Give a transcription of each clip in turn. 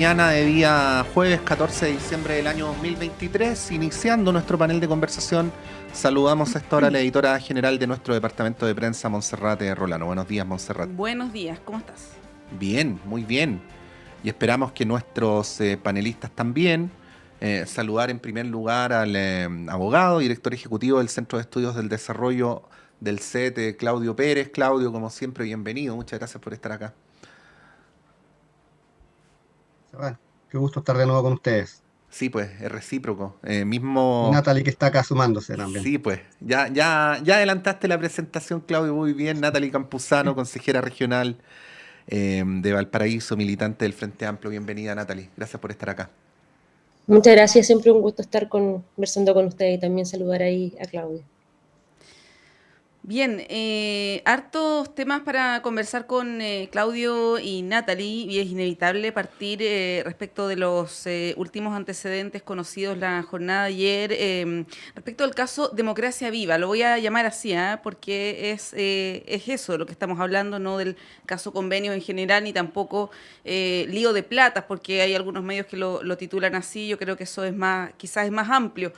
Mañana de día jueves 14 de diciembre del año 2023, iniciando nuestro panel de conversación, saludamos a esta hora a la editora general de nuestro departamento de prensa, Monserrate Rolano. Buenos días, Monserrat. Buenos días, ¿cómo estás? Bien, muy bien. Y esperamos que nuestros panelistas también. Saludar en primer lugar al abogado, director ejecutivo del Centro de Estudios del Desarrollo del CET, Claudio Pérez. Claudio, como siempre, bienvenido. Muchas gracias por estar acá. Bueno, qué gusto estar de nuevo con ustedes. Sí, pues, es recíproco. Y Natalie, que está acá sumándose también. Sí, pues, ya adelantaste la presentación, Claudio, muy bien. Natalie Campuzano, consejera regional de Valparaíso, militante del Frente Amplio. Bienvenida, Natalie. Gracias por estar acá. Muchas gracias, siempre un gusto estar conversando con ustedes y también saludar ahí a Claudio. Bien, hartos temas para conversar con Claudio y Natalie, y es inevitable partir respecto de los últimos antecedentes conocidos la jornada de ayer, respecto al caso Democracia Viva. Lo voy a llamar así, porque es eso lo que estamos hablando, no del caso Convenios en general, ni tampoco lío de platas, porque hay algunos medios que lo titulan así. Yo creo que eso es quizás es más amplio.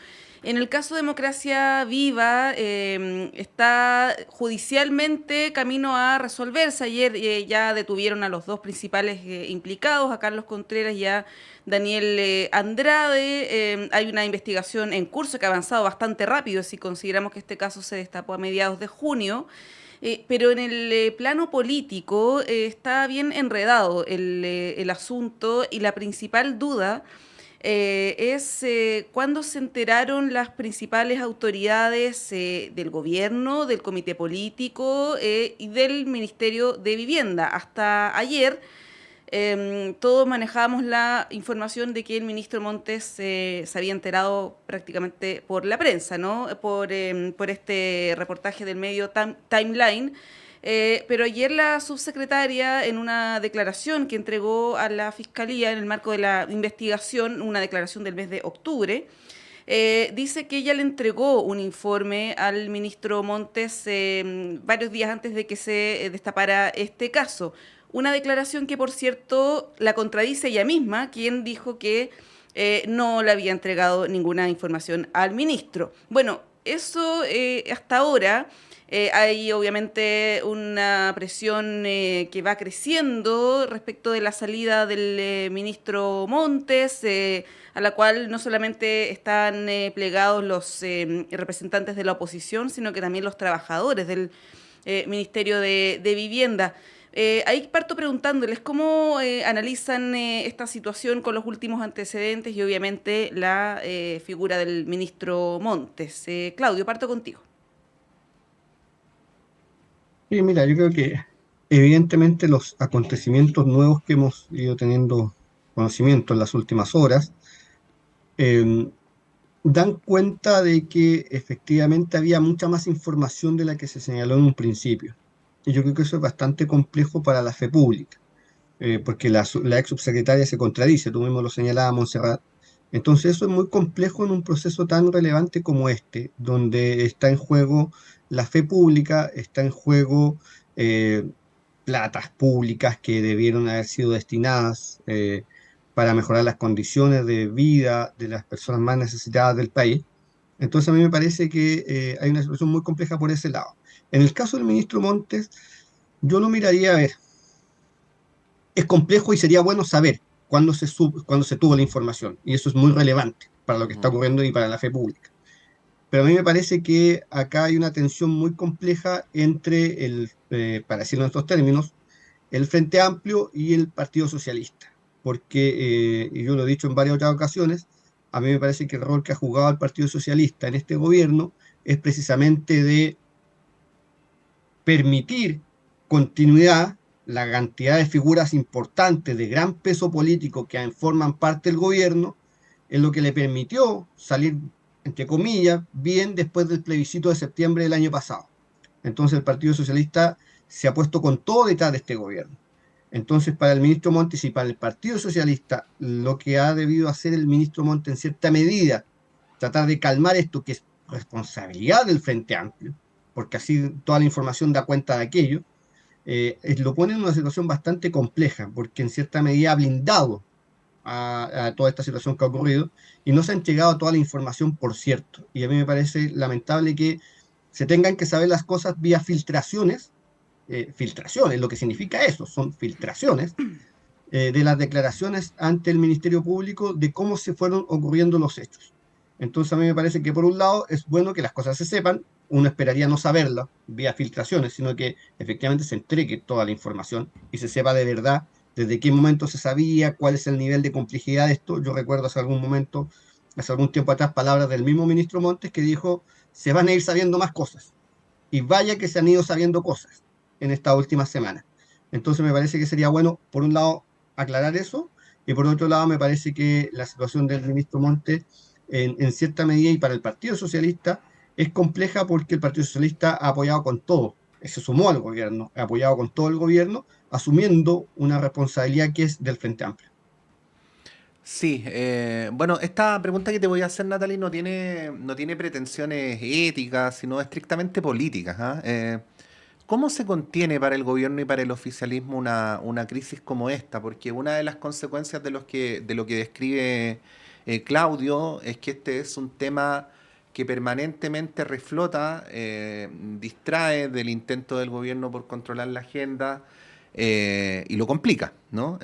En el caso Democracia Viva, está judicialmente camino a resolverse. Ayer ya detuvieron a los dos principales implicados, a Carlos Contreras y a Daniel Andrade. Hay una investigación en curso que ha avanzado bastante rápido, si consideramos que este caso se destapó a mediados de junio. Pero en el plano político está bien enredado el asunto, y la principal duda es cuándo se enteraron las principales autoridades del gobierno, del comité político y del Ministerio de Vivienda. Hasta ayer todos manejábamos la información de que el ministro Montes se había enterado prácticamente por la prensa, ¿no? Por este reportaje del medio Timeline. Pero ayer la subsecretaria, en una declaración que entregó a la Fiscalía en el marco de la investigación, una declaración del mes de octubre, dice que ella le entregó un informe al ministro Montes varios días antes de que se destapara este caso. Una declaración que, por cierto, la contradice ella misma, quien dijo que no le había entregado ninguna información al ministro. Bueno, eso hasta ahora... hay obviamente una presión que va creciendo respecto de la salida del ministro Montes, a la cual no solamente están plegados los representantes de la oposición, sino que también los trabajadores del Ministerio de Vivienda. Ahí parto preguntándoles cómo analizan esta situación con los últimos antecedentes y obviamente la figura del ministro Montes. Claudio, parto contigo. Sí, mira, yo creo que evidentemente los acontecimientos nuevos que hemos ido teniendo conocimiento en las últimas horas dan cuenta de que efectivamente había mucha más información de la que se señaló en un principio. Y yo creo que eso es bastante complejo para la fe pública, porque la ex subsecretaria se contradice, tú mismo lo señalabas, Montserrat. Entonces eso es muy complejo en un proceso tan relevante como este, donde está en juego la fe pública, está en juego platas públicas que debieron haber sido destinadas para mejorar las condiciones de vida de las personas más necesitadas del país. Entonces a mí me parece que hay una situación muy compleja por ese lado. En el caso del ministro Montes, yo lo miraría a ver. Es complejo y sería bueno saber cuándo se tuvo la información, y eso es muy relevante para lo que está ocurriendo y para la fe pública. Pero a mí me parece que acá hay una tensión muy compleja entre para decirlo en estos términos, el Frente Amplio y el Partido Socialista, porque, y yo lo he dicho en varias otras ocasiones, a mí me parece que el rol que ha jugado el Partido Socialista en este gobierno es precisamente de permitir continuidad. La cantidad de figuras importantes de gran peso político que forman parte del gobierno es lo que le permitió salir, entre comillas, bien después del plebiscito de septiembre del año pasado. Entonces el Partido Socialista se ha puesto con todo detrás de este gobierno. Entonces, para el ministro Montes y para el Partido Socialista, lo que ha debido hacer el ministro Montes en cierta medida, tratar de calmar esto, que es responsabilidad del Frente Amplio, porque así toda la información da cuenta de aquello, lo pone en una situación bastante compleja, porque en cierta medida ha blindado a toda esta situación que ha ocurrido y no se ha entregado toda la información, por cierto. Y a mí me parece lamentable que se tengan que saber las cosas vía filtraciones, lo que significa eso, son filtraciones de las declaraciones ante el Ministerio Público de cómo se fueron ocurriendo los hechos. Entonces a mí me parece que por un lado es bueno que las cosas se sepan, uno esperaría no saberlas vía filtraciones, sino que efectivamente se entregue toda la información y se sepa de verdad desde qué momento se sabía, cuál es el nivel de complejidad de esto. Yo recuerdo hace algún tiempo atrás, palabras del mismo ministro Montes que dijo, se van a ir sabiendo más cosas. Y vaya que se han ido sabiendo cosas en estas últimas semanas. Entonces me parece que sería bueno, por un lado, aclarar eso, y por otro lado me parece que la situación del ministro Montes, en cierta medida, y para el Partido Socialista, es compleja porque el Partido Socialista ha apoyado con todo, se sumó al gobierno, ha apoyado con todo el gobierno, asumiendo una responsabilidad que es del Frente Amplio. Sí, bueno, esta pregunta que te voy a hacer, Natalie, no tiene pretensiones éticas, sino estrictamente políticas, ¿ah? ¿Cómo se contiene para el gobierno y para el oficialismo una crisis como esta? Porque una de las consecuencias de lo que describe Claudio es que este es un tema que permanentemente reflota, distrae del intento del gobierno por controlar la agenda y lo complica, ¿no?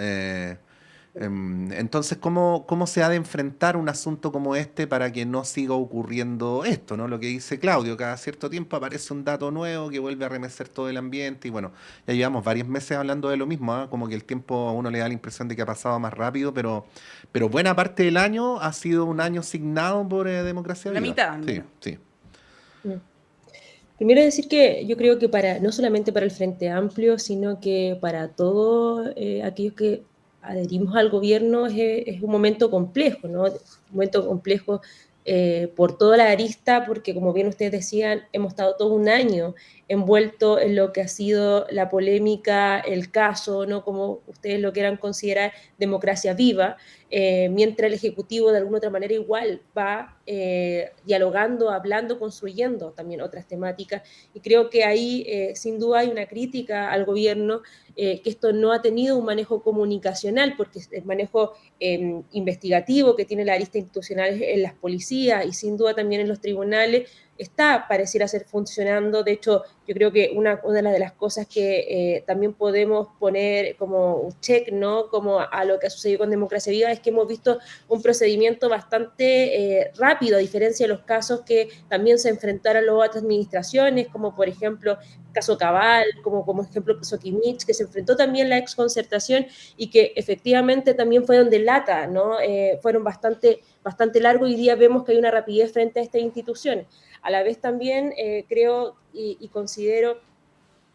Entonces, ¿cómo se ha de enfrentar un asunto como este para que no siga ocurriendo esto, ¿no? Lo que dice Claudio, cada cierto tiempo aparece un dato nuevo que vuelve a remecer todo el ambiente y bueno, ya llevamos varios meses hablando de lo mismo, ¿ah? Como que el tiempo a uno le da la impresión de que ha pasado más rápido, pero buena parte del año ha sido un año signado por Democracia La Viva. mitad, al Sí, menos. sí. Mm. Primero decir que yo creo que no solamente para el Frente Amplio, sino que para todos aquellos que adherimos al gobierno es un momento complejo, ¿no? Un momento complejo por toda la arista, porque como bien ustedes decían, hemos estado todo un año envuelto en lo que ha sido la polémica, el caso, ¿no? Como ustedes lo quieran considerar, democracia viva, mientras el Ejecutivo de alguna otra manera igual va dialogando, hablando, construyendo también otras temáticas. Y creo que ahí sin duda hay una crítica al gobierno que esto no ha tenido un manejo comunicacional, porque el manejo investigativo que tiene la arista institucional en las policías y sin duda también en los tribunales pareciera ser funcionando. De hecho, yo creo que una de las cosas que también podemos poner como un check, ¿no? Como a lo que ha sucedido con Democracia Viva, es que hemos visto un procedimiento bastante rápido, a diferencia de los casos que también se enfrentaron luego a otras administraciones, como por ejemplo caso Cabal, como ejemplo el caso Kimich, que se enfrentó también la exconcertación y que efectivamente también fueron de lata, ¿no? Fueron bastante largos y hoy día vemos que hay una rapidez frente a estas instituciones. A la vez también creo y considero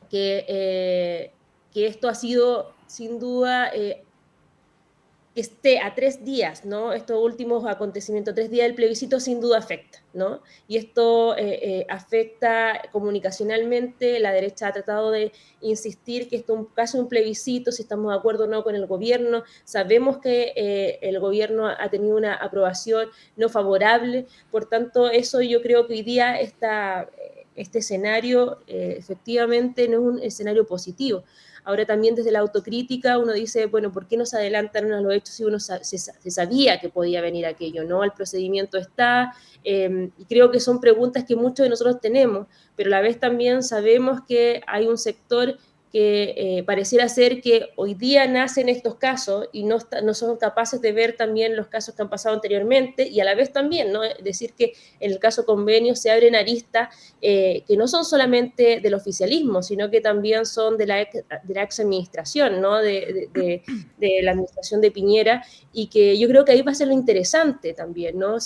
que esto ha sido sin duda que esté a 3 días, ¿no? Estos últimos acontecimientos, 3 días del plebiscito sin duda afecta, ¿no? Y esto afecta comunicacionalmente. La derecha ha tratado de insistir que esto es casi un plebiscito, si estamos de acuerdo o no con el gobierno. Sabemos que el gobierno ha tenido una aprobación no favorable, por tanto, eso yo creo que hoy día este escenario efectivamente no es un escenario positivo. Ahora también desde la autocrítica uno dice, bueno, ¿por qué no se adelantaron a los hechos si uno se sabía que podía venir aquello, ¿no? El procedimiento está, y creo que son preguntas que muchos de nosotros tenemos, pero a la vez también sabemos que hay un sector que pareciera ser que hoy día nacen estos casos y no son capaces de ver también los casos que han pasado anteriormente y a la vez también, ¿no? Decir que en el caso convenio se abren aristas que no son solamente del oficialismo, sino que también son de la ex administración, ¿no? de la administración de Piñera, y que yo creo que ahí va a ser lo interesante también, ¿no?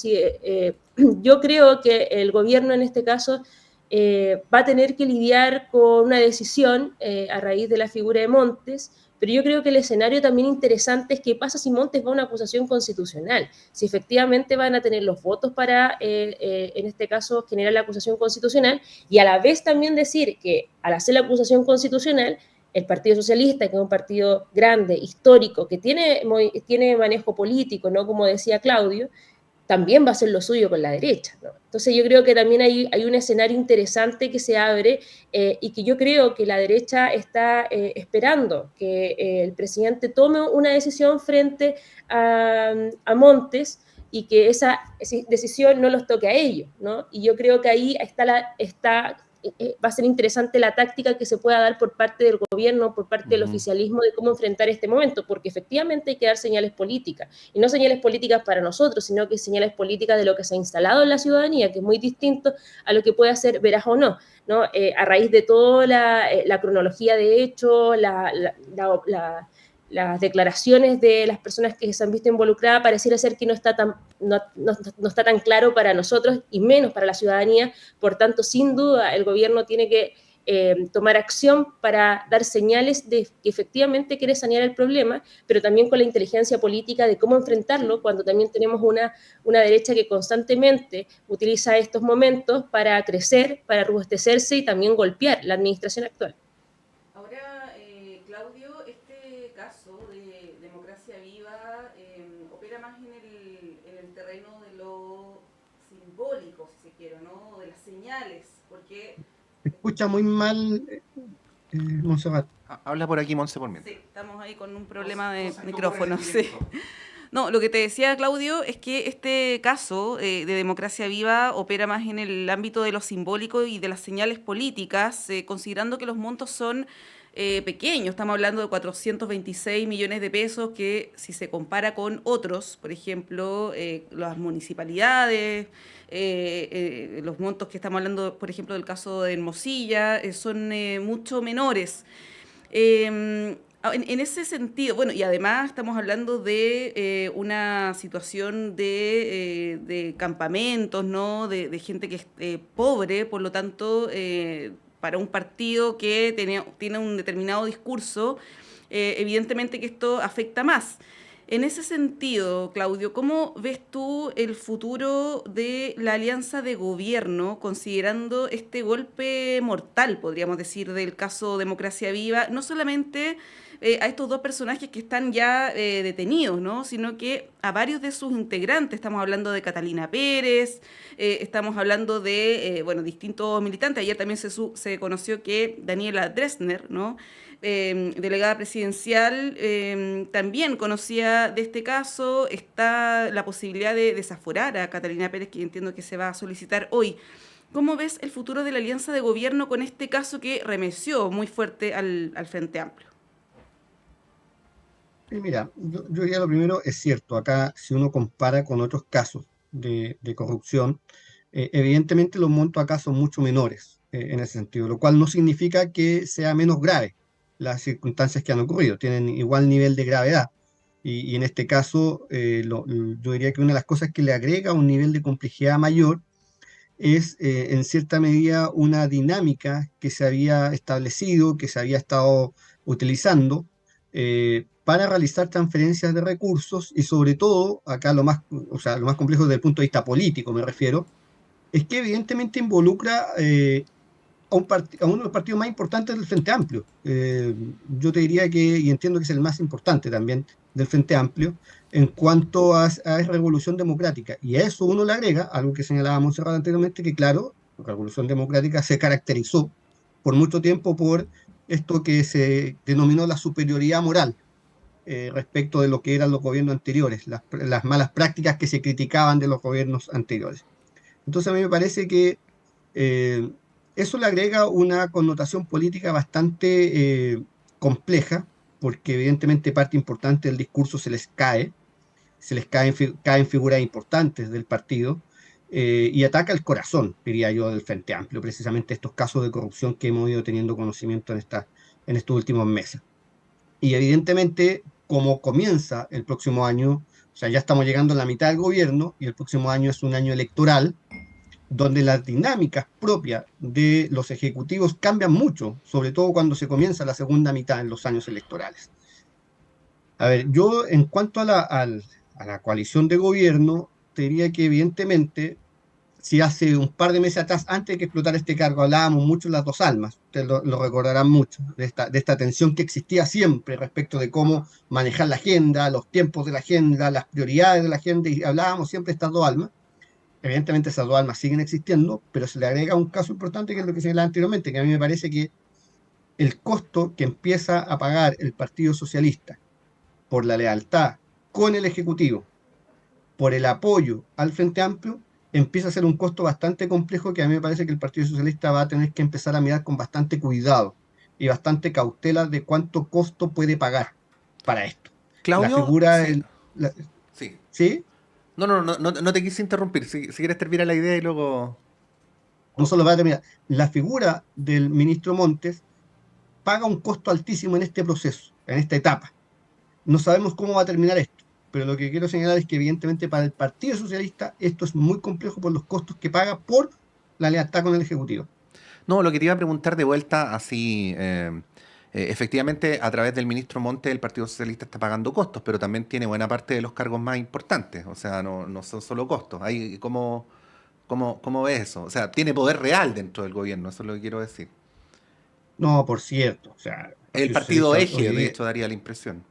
Yo creo que el gobierno en este caso va a tener que lidiar con una decisión a raíz de la figura de Montes, pero yo creo que el escenario también interesante es qué pasa si Montes va a una acusación constitucional, si efectivamente van a tener los votos para, en este caso, generar la acusación constitucional, y a la vez también decir que al hacer la acusación constitucional, el Partido Socialista, que es un partido grande, histórico, que tiene manejo político, ¿no? Como decía Claudio, también va a hacer lo suyo con la derecha, ¿no? Entonces yo creo que también hay un escenario interesante que se abre y que yo creo que la derecha está esperando que el presidente tome una decisión frente a Montes y que esa decisión no los toque a ellos, ¿no? Y yo creo que ahí va a ser interesante la táctica que se pueda dar por parte del gobierno, por parte del oficialismo, de cómo enfrentar este momento, porque efectivamente hay que dar señales políticas, y no señales políticas para nosotros, sino que señales políticas de lo que se ha instalado en la ciudadanía, que es muy distinto a lo que puede ser veraz o no, ¿no? A raíz de toda la cronología de hechos, las declaraciones de las personas que se han visto involucradas, pareciera ser que no está tan claro para nosotros y menos para la ciudadanía. Por tanto, sin duda, el gobierno tiene que tomar acción para dar señales de que efectivamente quiere sanear el problema, pero también con la inteligencia política de cómo enfrentarlo cuando también tenemos una derecha que constantemente utiliza estos momentos para crecer, para robustecerse y también golpear la administración actual. Ahora, Claudio, este caso de Democracia Viva opera más en el terreno de lo simbólico, si se quiere, ¿no? De las señales, porque... Se escucha muy mal, Montserrat. Habla por aquí, Monse, por mientras. Sí, estamos ahí con un problema de micrófono, sí. No, lo que te decía, Claudio, es que este caso de Democracia Viva opera más en el ámbito de lo simbólico y de las señales políticas, considerando que los montos son pequeños. Estamos hablando de 426 millones de pesos, que si se compara con otros, por ejemplo, las municipalidades, los montos que estamos hablando, por ejemplo, del caso de Hermosilla, son mucho menores. En ese sentido, bueno, y además estamos hablando de una situación de campamentos, ¿no? De gente que es pobre, por lo tanto, para un partido que tiene un determinado discurso, evidentemente que esto afecta más. En ese sentido, Claudio, ¿cómo ves tú el futuro de la alianza de gobierno, considerando este golpe mortal, podríamos decir, del caso Democracia Viva, no solamente a estos dos personajes que están ya detenidos, ¿no? Sino que a varios de sus integrantes? Estamos hablando de Catalina Pérez, estamos hablando de distintos militantes. Ayer también se conoció que Daniela Dressner, ¿no? Delegada presidencial, también conocía de este caso. Está la posibilidad de desaforar a Catalina Pérez, que entiendo que se va a solicitar hoy. ¿Cómo ves el futuro de la alianza de gobierno con este caso que remeció muy fuerte al Frente Amplio? Mira, yo diría lo primero, es cierto, acá si uno compara con otros casos de corrupción, evidentemente los montos acá son mucho menores en ese sentido, lo cual no significa que sea menos grave las circunstancias que han ocurrido, tienen igual nivel de gravedad. Y en este caso, yo diría que una de las cosas que le agrega un nivel de complejidad mayor es en cierta medida una dinámica que se había establecido, que se había estado utilizando para realizar transferencias de recursos y sobre todo, acá lo más complejo desde el punto de vista político me refiero, es que evidentemente involucra a uno de los partidos más importantes del Frente Amplio. Yo te diría que, y entiendo que es el más importante también del Frente Amplio, en cuanto a Revolución Democrática. Y a eso uno le agrega algo que señalaba Montserrat anteriormente, que claro, la Revolución Democrática se caracterizó por mucho tiempo por esto que se denominó la superioridad moral respecto de lo que eran los gobiernos anteriores, las malas prácticas que se criticaban de los gobiernos anteriores. Entonces a mí me parece que eso le agrega una connotación política bastante compleja, porque evidentemente parte importante del discurso caen figuras importantes del partido y ataca el corazón, diría yo, del Frente Amplio, precisamente estos casos de corrupción que hemos ido teniendo conocimiento en estos últimos meses. Y evidentemente, como comienza el próximo año, o sea, ya estamos llegando a la mitad del gobierno y el próximo año es un año electoral, donde las dinámicas propias de los ejecutivos cambian mucho, sobre todo cuando se comienza la segunda mitad en los años electorales. A ver, yo en cuanto a la coalición de gobierno, te diría que evidentemente si hace un par de meses atrás, antes de que explotara este cargo, hablábamos mucho de las dos almas, ustedes lo recordarán mucho, de esta tensión que existía siempre respecto de cómo manejar la agenda, los tiempos de la agenda, las prioridades de la agenda, y hablábamos siempre de estas dos almas. Evidentemente esas dos almas siguen existiendo, pero se le agrega un caso importante que es lo que señalaba anteriormente, que a mí me parece que el costo que empieza a pagar el Partido Socialista por la lealtad con el Ejecutivo, por el apoyo al Frente Amplio, empieza a ser un costo bastante complejo que a mí me parece que el Partido Socialista va a tener que empezar a mirar con bastante cuidado y bastante cautela de cuánto costo puede pagar para esto. La Claudio, figura... sí, la- sí. ¿Sí? No te quise interrumpir. Si quieres terminar la idea y luego... No solo va a terminar. La figura del ministro Montes paga un costo altísimo en este proceso, en esta etapa. No sabemos cómo va a terminar esto, pero lo que quiero señalar es que evidentemente para el Partido Socialista esto es muy complejo por los costos que paga por la lealtad con el Ejecutivo. No, lo que te iba a preguntar de vuelta, así, efectivamente, a través del ministro Monte, el Partido Socialista está pagando costos, pero también tiene buena parte de los cargos más importantes. O sea, no son solo costos. ¿Cómo ves eso? O sea, tiene poder real dentro del gobierno, eso es lo que quiero decir. No, por cierto, o sea, el El Partido partido Socialista eje, hoy de día, hecho, daría la impresión.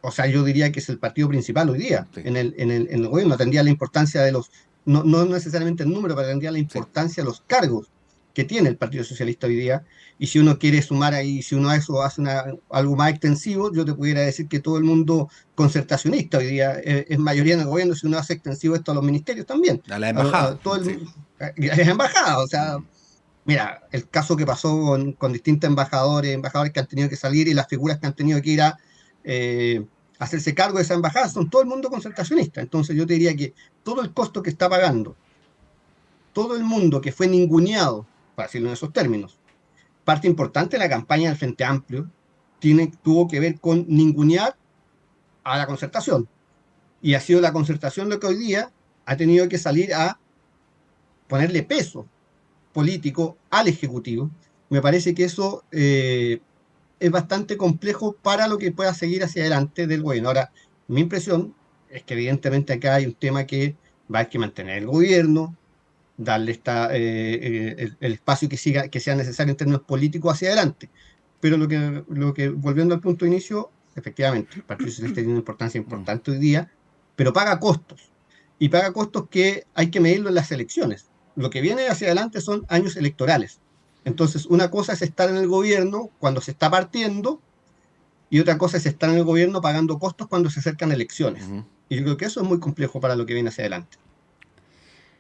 o sea, yo diría que es el partido principal hoy día Sí, en el gobierno, tendría la importancia de los, no necesariamente el número, pero tendría la sí. importancia de los cargos que tiene el Partido Socialista hoy día. Y si uno quiere sumar ahí, si uno a eso hace algo más extensivo, yo te pudiera decir que todo el mundo concertacionista hoy día es mayoría en el gobierno, si uno hace extensivo esto a los ministerios también, A la embajada, todo sí. a las embajadas, o sea, mira, el caso que pasó con distintos embajadores que han tenido que salir y las figuras que han tenido que ir a hacerse cargo de esa embajada, son todo el mundo concertacionista. Entonces yo te diría que todo el costo que está pagando, todo el mundo que fue ninguneado, para decirlo en esos términos, parte importante de la campaña del Frente Amplio tuvo que ver con ningunear a la concertación. Y ha sido la concertación lo que hoy día ha tenido que salir a ponerle peso político al Ejecutivo. Me parece que eso es bastante complejo para lo que pueda seguir hacia adelante del gobierno. Ahora, mi impresión es que evidentemente acá hay un tema que va a haber que mantener el gobierno, darle el espacio que sea necesario en términos políticos hacia adelante. Pero volviendo al punto de inicio, efectivamente, el Partido Socialista tiene una importancia importante hoy día, pero paga costos. Y paga costos que hay que medirlo en las elecciones. Lo que viene hacia adelante son años electorales. Entonces, una cosa es estar en el gobierno cuando se está partiendo y otra cosa es estar en el gobierno pagando costos cuando se acercan elecciones. Y yo creo que eso es muy complejo para lo que viene hacia adelante.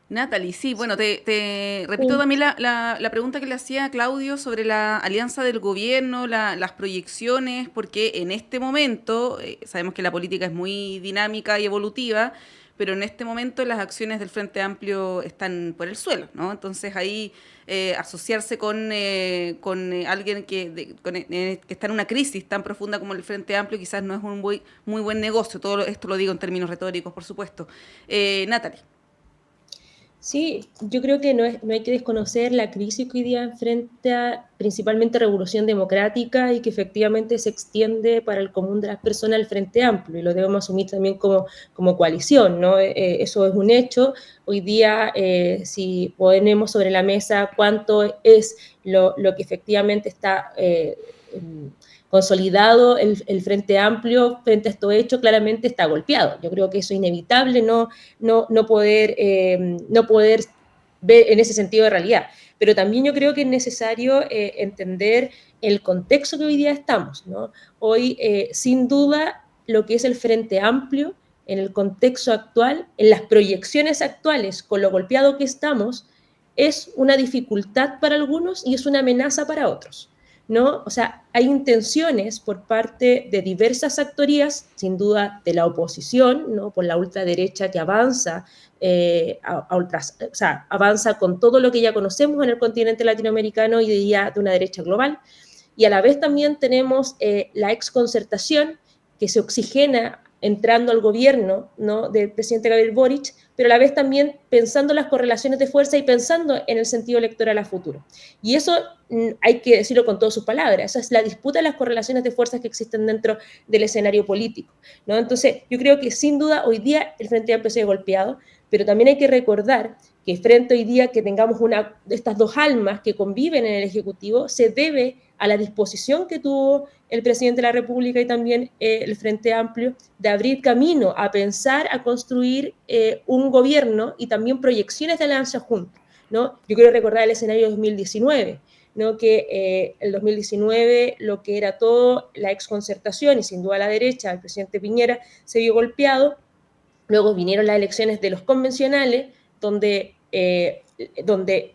Natalie, sí, bueno, te repito también la pregunta que le hacía a Claudio sobre la alianza del gobierno, las proyecciones, porque en este momento, sabemos que la política es muy dinámica y evolutiva, pero en este momento las acciones del Frente Amplio están por el suelo, ¿no? Entonces ahí asociarse con alguien que está en una crisis tan profunda como el Frente Amplio quizás no es un muy buen negocio. Todo esto lo digo en términos retóricos, por supuesto. Natalie. Sí, yo creo que no hay que desconocer la crisis que hoy día enfrenta principalmente Revolución Democrática y que efectivamente se extiende para el común de las personas al Frente Amplio y lo debemos asumir también como coalición, ¿no? Eso es un hecho. Hoy día, si ponemos sobre la mesa cuánto es lo que efectivamente está consolidado el Frente Amplio frente a estos hechos, claramente está golpeado. Yo creo que eso es inevitable, no poder ver en ese sentido de realidad. Pero también yo creo que es necesario entender el contexto que hoy día estamos, ¿no? Hoy, sin duda, lo que es el Frente Amplio, en el contexto actual, en las proyecciones actuales, con lo golpeado que estamos, es una dificultad para algunos y es una amenaza para otros, ¿no? O sea, hay intenciones por parte de diversas actorías, sin duda de la oposición, ¿no? Por la ultraderecha que avanza, o sea, avanza con todo lo que ya conocemos en el continente latinoamericano y diría de una derecha global. Y a la vez también tenemos la exconcertación que se oxigena entrando al gobierno, ¿no? Del presidente Gabriel Boric, pero a la vez también pensando las correlaciones de fuerza y pensando en el sentido electoral a futuro. Y eso hay que decirlo con todas sus palabras, esa es la disputa de las correlaciones de fuerzas que existen dentro del escenario político, ¿no? Entonces, yo creo que sin duda hoy día el Frente Amplio se ha golpeado, Pero también hay que recordar que frente hoy día que tengamos una de estas dos almas que conviven en el Ejecutivo, se debe a la disposición que tuvo el presidente de la República y también el Frente Amplio de abrir camino a pensar, a construir un gobierno y también proyecciones de alianza juntos, ¿no? Yo quiero recordar el escenario de 2019, ¿no? Que el 2019 lo que era todo la exconcertación y sin duda la derecha, el presidente Piñera se vio golpeado. Luego vinieron las elecciones de los convencionales, donde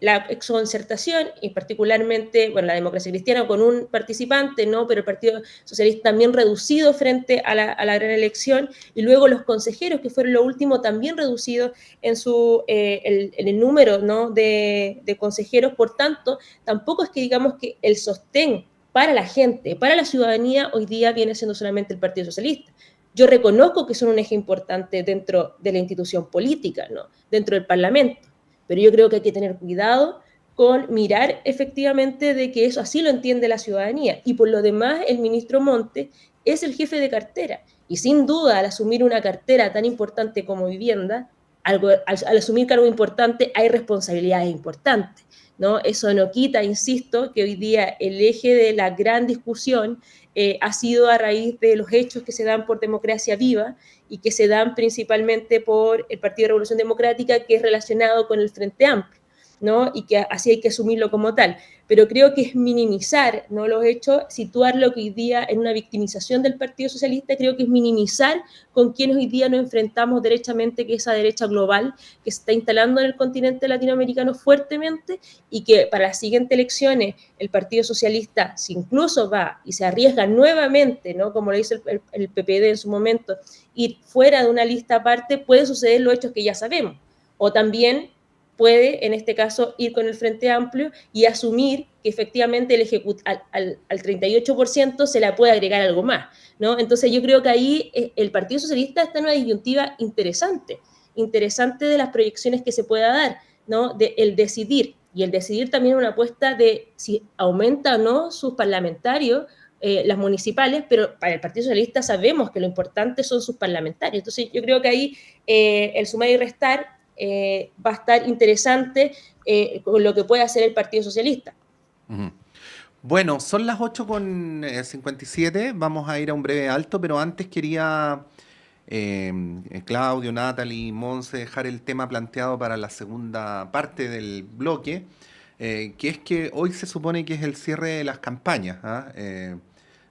la exconcertación, y particularmente, bueno, la democracia cristiana con un participante, ¿no? Pero el Partido Socialista también reducido frente a la gran elección, y luego los consejeros, que fueron lo último, también reducidos en el número, ¿no? de consejeros. Por tanto, tampoco es que digamos que el sostén para la gente, para la ciudadanía, hoy día viene siendo solamente el Partido Socialista. Yo reconozco que son un eje importante dentro de la institución política, ¿no? Dentro del Parlamento, pero yo creo que hay que tener cuidado con mirar efectivamente de que eso así lo entiende la ciudadanía. Y por lo demás, el ministro Montes es el jefe de cartera. Y sin duda, al asumir una cartera tan importante como vivienda, al asumir cargo importante hay responsabilidades importantes, ¿no? Eso no quita, insisto, que hoy día el eje de la gran discusión ha sido a raíz de los hechos que se dan por Democracia Viva y que se dan principalmente por el Partido de Revolución Democrática, que es relacionado con el Frente Amplio, ¿no? Y que así hay que asumirlo como tal. Pero creo que es minimizar, ¿no? Los hechos, situarlo que hoy día en una victimización del Partido Socialista, creo que es minimizar con quienes hoy día nos enfrentamos derechamente, que esa derecha global que se está instalando en el continente latinoamericano fuertemente, y que para las siguientes elecciones el Partido Socialista, si incluso va y se arriesga nuevamente, ¿no? Como lo hizo el PPD en su momento, ir fuera de una lista aparte, puede suceder los hechos que ya sabemos. O también puede, en este caso, ir con el Frente Amplio y asumir que efectivamente al 38% se le puede agregar algo más, ¿no? Entonces yo creo que ahí el Partido Socialista está en una disyuntiva interesante de las proyecciones que se pueda dar, ¿no? El decidir, y el decidir también una apuesta de si aumenta o no sus parlamentarios, las municipales, pero para el Partido Socialista sabemos que lo importante son sus parlamentarios. Entonces yo creo que ahí el sumar y restar va a estar interesante con lo que puede hacer el Partido Socialista. Uh-huh. Bueno, son las 8:57, vamos a ir a un breve alto, pero antes quería, Claudio, Natalie, Monse, dejar el tema planteado para la segunda parte del bloque, que es que hoy se supone que es el cierre de las campañas, ¿eh?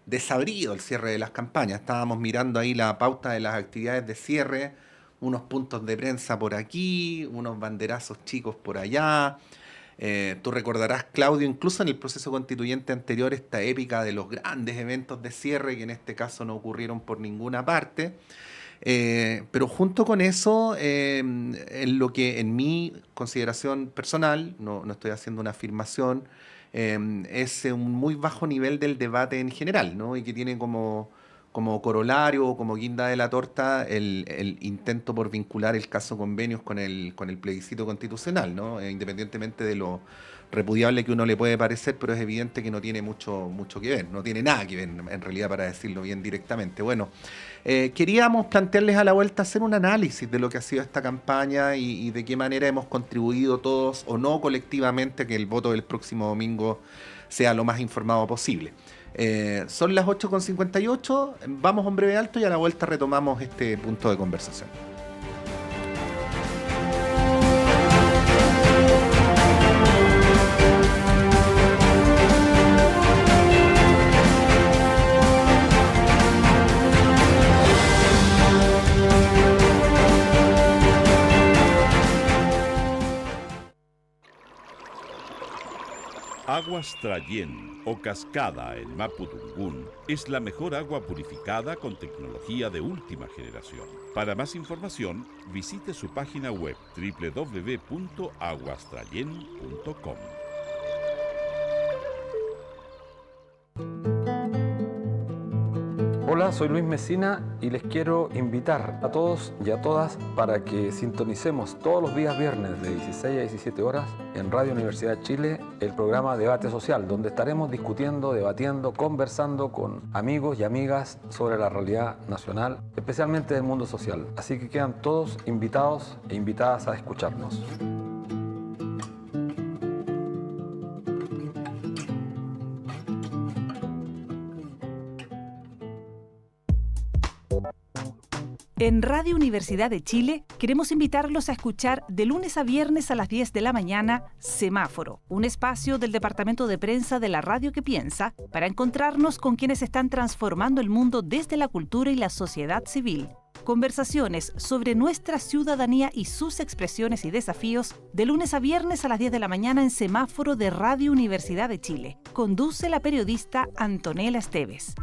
Desabrido el cierre de las campañas, estábamos mirando ahí la pauta de las actividades de cierre, unos puntos de prensa por aquí, unos banderazos chicos por allá. Tú recordarás, Claudio, incluso en el proceso constituyente anterior, esta épica de los grandes eventos de cierre, que en este caso no ocurrieron por ninguna parte. Pero junto con eso, en lo que en mi consideración personal, no estoy haciendo una afirmación, es un muy bajo nivel del debate en general, ¿no? Y que tiene como corolario o como guinda de la torta el intento por vincular el caso Convenios con el plebiscito constitucional, ¿no? Independientemente de lo repudiable que uno le puede parecer, pero es evidente que no tiene mucho que ver, no tiene nada que ver en realidad, para decirlo bien directamente. Bueno, queríamos plantearles a la vuelta hacer un análisis de lo que ha sido esta campaña y de qué manera hemos contribuido todos o no colectivamente a que el voto del próximo domingo sea lo más informado posible. Son las 8:58, vamos a un breve alto y a la vuelta retomamos este punto de conversación. Aguas Trayén o Cascada en Mapudungún es la mejor agua purificada con tecnología de última generación. Para más información, visite su página web www.aguastrayen.com. Hola, Hola, soy Luis Mesina y les quiero invitar a todos y a todas para que sintonicemos todos los días viernes de 16 a 17 horas en Radio Universidad de Chile el programa Debate Social, donde estaremos discutiendo, debatiendo, conversando con amigos y amigas sobre la realidad nacional, especialmente del mundo social. Así que quedan todos invitados e invitadas a escucharnos. En Radio Universidad de Chile queremos invitarlos a escuchar de lunes a viernes a las 10 de la mañana Semáforo, un espacio del Departamento de Prensa de la Radio que Piensa para encontrarnos con quienes están transformando el mundo desde la cultura y la sociedad civil. Conversaciones sobre nuestra ciudadanía y sus expresiones y desafíos de lunes a viernes a las 10 de la mañana en Semáforo de Radio Universidad de Chile. Conduce la periodista Antonella Esteves.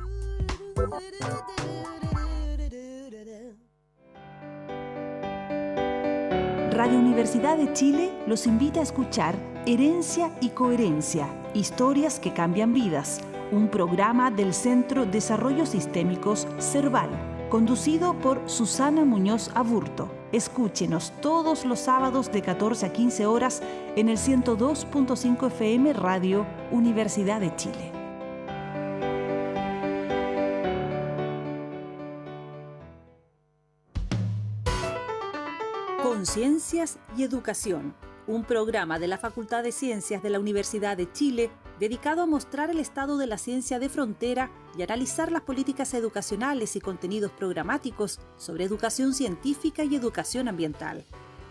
Radio Universidad de Chile los invita a escuchar Herencia y Coherencia, historias que cambian vidas, un programa del Centro Desarrollo Sistémicos CERVAL, conducido por Susana Muñoz Aburto. Escúchenos todos los sábados de 14 a 15 horas en el 102.5 FM Radio Universidad de Chile. Conciencias y Educación, un programa de la Facultad de Ciencias de la Universidad de Chile dedicado a mostrar el estado de la ciencia de frontera y analizar las políticas educacionales y contenidos programáticos sobre educación científica y educación ambiental,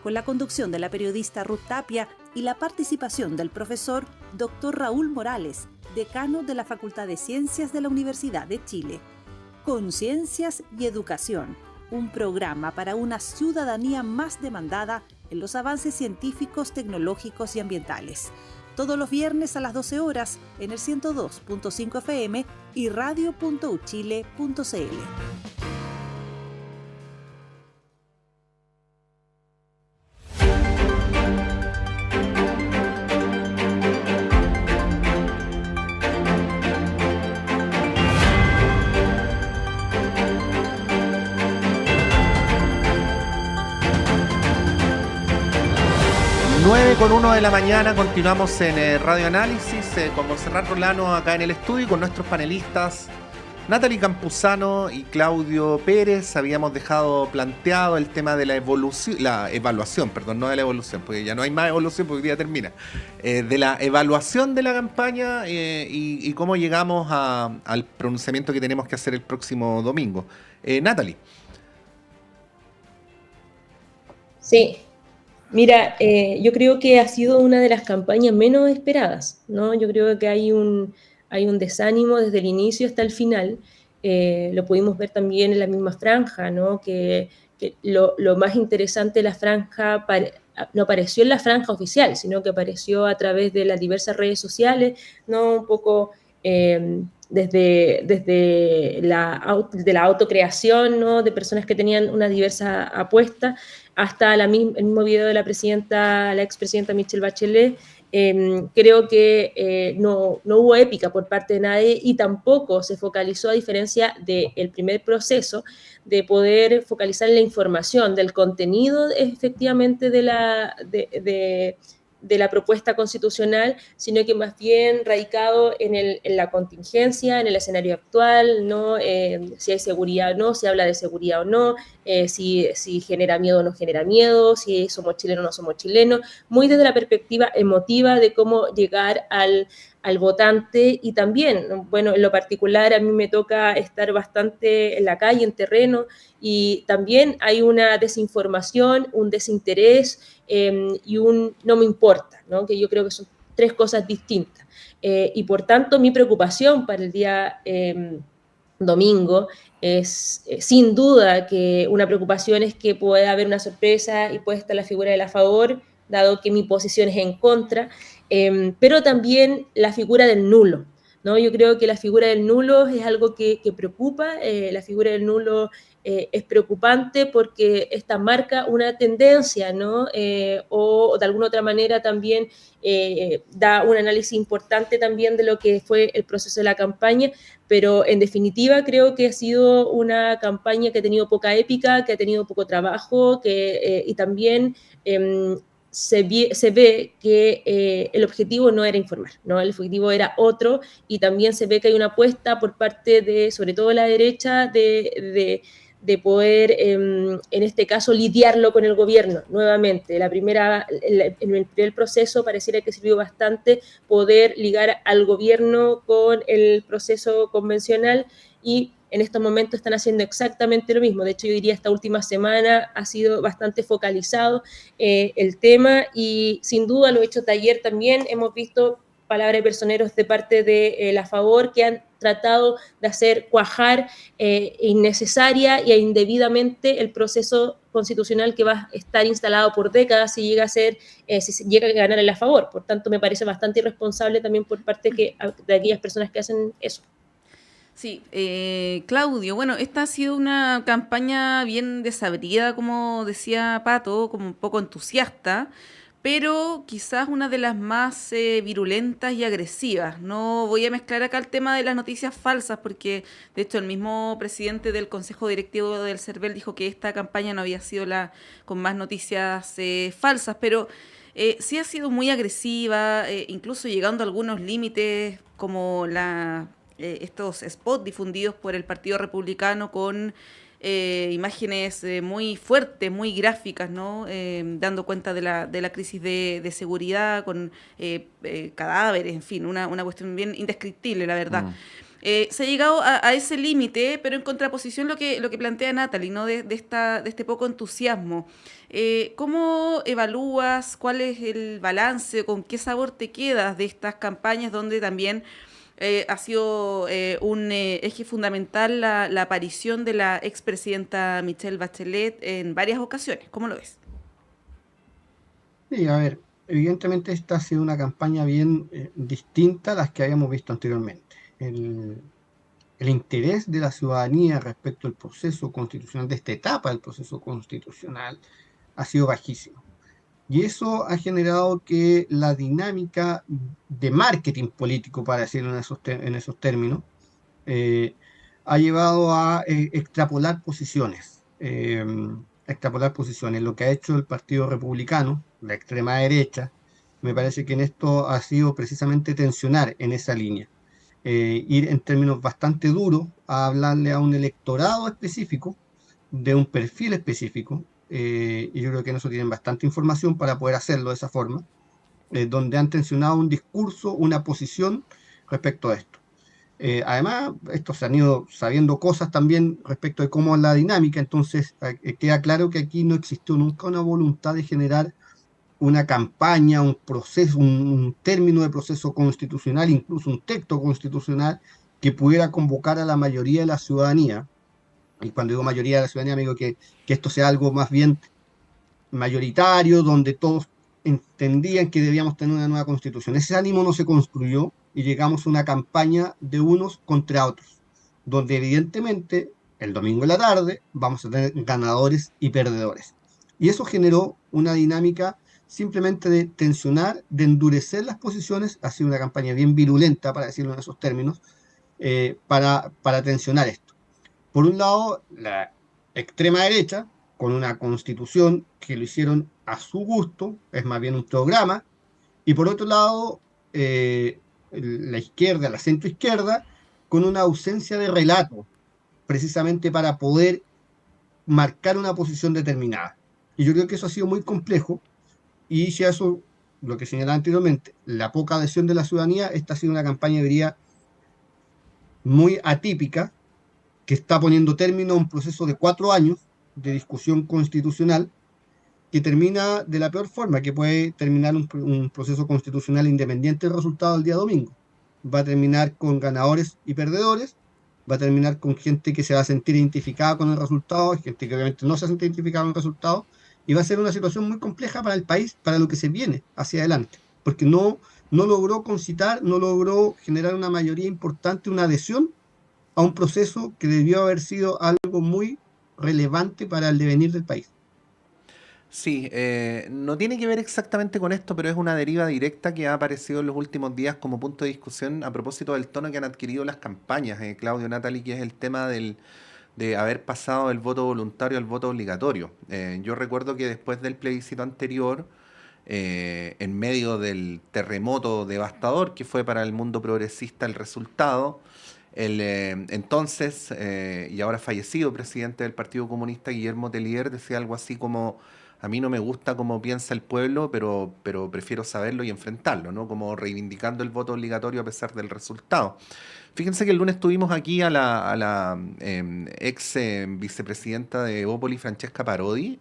con la conducción de la periodista Ruth Tapia y la participación del profesor Dr. Raúl Morales, decano de la Facultad de Ciencias de la Universidad de Chile. Conciencias y Educación, un programa para una ciudadanía más demandada en los avances científicos, tecnológicos y ambientales. Todos los viernes a las 12 horas en el 102.5 FM y radio.uchile.cl. 9:01 de la mañana, continuamos en Radio Análisis con Montserrat Rolano acá en el estudio y con nuestros panelistas Natalie Campuzano y Claudio Pérez. Habíamos dejado planteado el tema de la evaluación, no de la evolución, porque ya no hay más evolución porque hoy día termina, de la evaluación de la campaña y cómo llegamos al pronunciamiento que tenemos que hacer el próximo domingo. Natalie. Sí. Mira, yo creo que ha sido una de las campañas menos esperadas, ¿no? Yo creo que hay un desánimo desde el inicio hasta el final. Lo pudimos ver también en la misma franja, ¿no? Que lo más interesante de la franja no apareció en la franja oficial, sino que apareció a través de las diversas redes sociales, ¿no? Un poco desde la autocreación, ¿no? De personas que tenían una diversa apuesta, hasta el mismo video de la expresidenta Michelle Bachelet. Creo que no hubo épica por parte de nadie y tampoco se focalizó, a diferencia del primer proceso, de poder focalizar en la información, del contenido efectivamente de la propuesta constitucional, sino que más bien radicado en la contingencia, en el escenario actual, ¿no? Si hay seguridad o no, si habla de seguridad o no, si genera miedo o no genera miedo, si somos chilenos o no somos chilenos, muy desde la perspectiva emotiva de cómo llegar al votante. Y también, bueno, en lo particular a mí me toca estar bastante en la calle, en terreno, y también hay una desinformación, un desinterés y un no me importa, ¿no? Que yo creo que son tres cosas distintas. Y por tanto mi preocupación para el día domingo es sin duda que una preocupación es que pueda haber una sorpresa y puede estar la figura de la favor, dado que mi posición es en contra, pero también la figura del nulo, ¿no? Yo creo que la figura del nulo es algo que preocupa, la figura del nulo es preocupante porque esta marca una tendencia, ¿no? O de alguna otra manera también da un análisis importante también de lo que fue el proceso de la campaña, pero en definitiva creo que ha sido una campaña que ha tenido poca épica, que ha tenido poco trabajo, y también se ve que el objetivo no era informar, ¿no? El objetivo era otro, y también se ve que hay una apuesta por parte de, sobre todo la derecha, de poder, en este caso, lidiarlo con el gobierno nuevamente. En el primer proceso pareciera que sirvió bastante poder ligar al gobierno con el proceso convencional, y en estos momentos están haciendo exactamente lo mismo. De hecho, yo diría esta última semana ha sido bastante focalizado el tema, y sin duda lo he hecho ayer también, hemos visto palabras de personeros de parte de la Favor que han tratado de hacer cuajar innecesaria e indebidamente el proceso constitucional que va a estar instalado por décadas si llega a ganar el a Favor. Por tanto, me parece bastante irresponsable también por parte de aquellas personas que hacen eso. Sí, Claudio, bueno, esta ha sido una campaña bien desabrida, como decía Pato, como un poco entusiasta, pero quizás una de las más virulentas y agresivas. No voy a mezclar acá el tema de las noticias falsas, porque de hecho el mismo presidente del Consejo Directivo del CERVEL dijo que esta campaña no había sido la con más noticias falsas, pero sí ha sido muy agresiva, incluso llegando a algunos límites como estos spots difundidos por el Partido Republicano con imágenes muy fuertes, muy gráficas, ¿no? Dando cuenta de la crisis de seguridad con cadáveres, en fin, una cuestión bien indescriptible, la verdad. Se ha llegado a ese límite, pero en contraposición lo que plantea Natalie, ¿no? de este poco entusiasmo. ¿Cómo evalúas? ¿Cuál es el balance? ¿Con qué sabor te quedas de estas campañas donde también ha sido un eje fundamental la aparición de la expresidenta Michelle Bachelet en varias ocasiones? ¿Cómo lo ves? Sí, a ver, evidentemente esta ha sido una campaña bien distinta a las que habíamos visto anteriormente. El interés de la ciudadanía respecto al proceso constitucional, de esta etapa del proceso constitucional, ha sido bajísimo. Y eso ha generado que la dinámica de marketing político, para decirlo en esos términos, ha llevado a extrapolar posiciones. Lo que ha hecho el Partido Republicano, la extrema derecha, me parece que en esto ha sido precisamente tensionar en esa línea. Ir en términos bastante duros a hablarle a un electorado específico, de un perfil específico, y yo creo que en eso tienen bastante información para poder hacerlo de esa forma, donde han tensionado un discurso, una posición respecto a esto. Además, estos se han ido sabiendo cosas también respecto de cómo es la dinámica, entonces queda claro que aquí no existió nunca una voluntad de generar una campaña, un proceso, un término de proceso constitucional, incluso un texto constitucional que pudiera convocar a la mayoría de la ciudadanía. Y cuando digo mayoría de la ciudadanía, me digo que esto sea algo más bien mayoritario, donde todos entendían que debíamos tener una nueva constitución. Ese ánimo no se construyó y llegamos a una campaña de unos contra otros, donde evidentemente el domingo en la tarde vamos a tener ganadores y perdedores. Y eso generó una dinámica simplemente de tensionar, de endurecer las posiciones. Ha sido una campaña bien virulenta, para decirlo en esos términos, para tensionar esto. Por un lado, la extrema derecha, con una constitución que lo hicieron a su gusto, es más bien un programa, y por otro lado, la izquierda, la centroizquierda, con una ausencia de relato, precisamente para poder marcar una posición determinada. Y yo creo que eso ha sido muy complejo, y si a eso, lo que señalaba anteriormente, la poca adhesión de la ciudadanía, esta ha sido una campaña, diría, muy atípica, que está poniendo término a un proceso de 4 años de discusión constitucional, que termina de la peor forma que puede terminar un proceso constitucional independiente del resultado del día domingo. Va a terminar con ganadores y perdedores, va a terminar con gente que se va a sentir identificada con el resultado, gente que obviamente no se ha sentido identificada con el resultado, y va a ser una situación muy compleja para el país, para lo que se viene hacia adelante, porque no logró concitar, no logró generar una mayoría importante, una adhesión a un proceso que debió haber sido algo muy relevante para el devenir del país. Sí, no tiene que ver exactamente con esto, pero es una deriva directa que ha aparecido en los últimos días como punto de discusión a propósito del tono que han adquirido las campañas, Claudio, Natalie, que es el tema de haber pasado del voto voluntario al voto obligatorio. Yo recuerdo que después del plebiscito anterior, en medio del terremoto devastador que fue para el mundo progresista el resultado, el entonces y ahora fallecido presidente del Partido Comunista, Guillermo Tellier, decía algo así como: a mí no me gusta cómo piensa el pueblo, pero prefiero saberlo y enfrentarlo, ¿no? Como reivindicando el voto obligatorio a pesar del resultado. Fíjense que el lunes tuvimos aquí a la ex vicepresidenta de Evópoli, Francesca Parodi,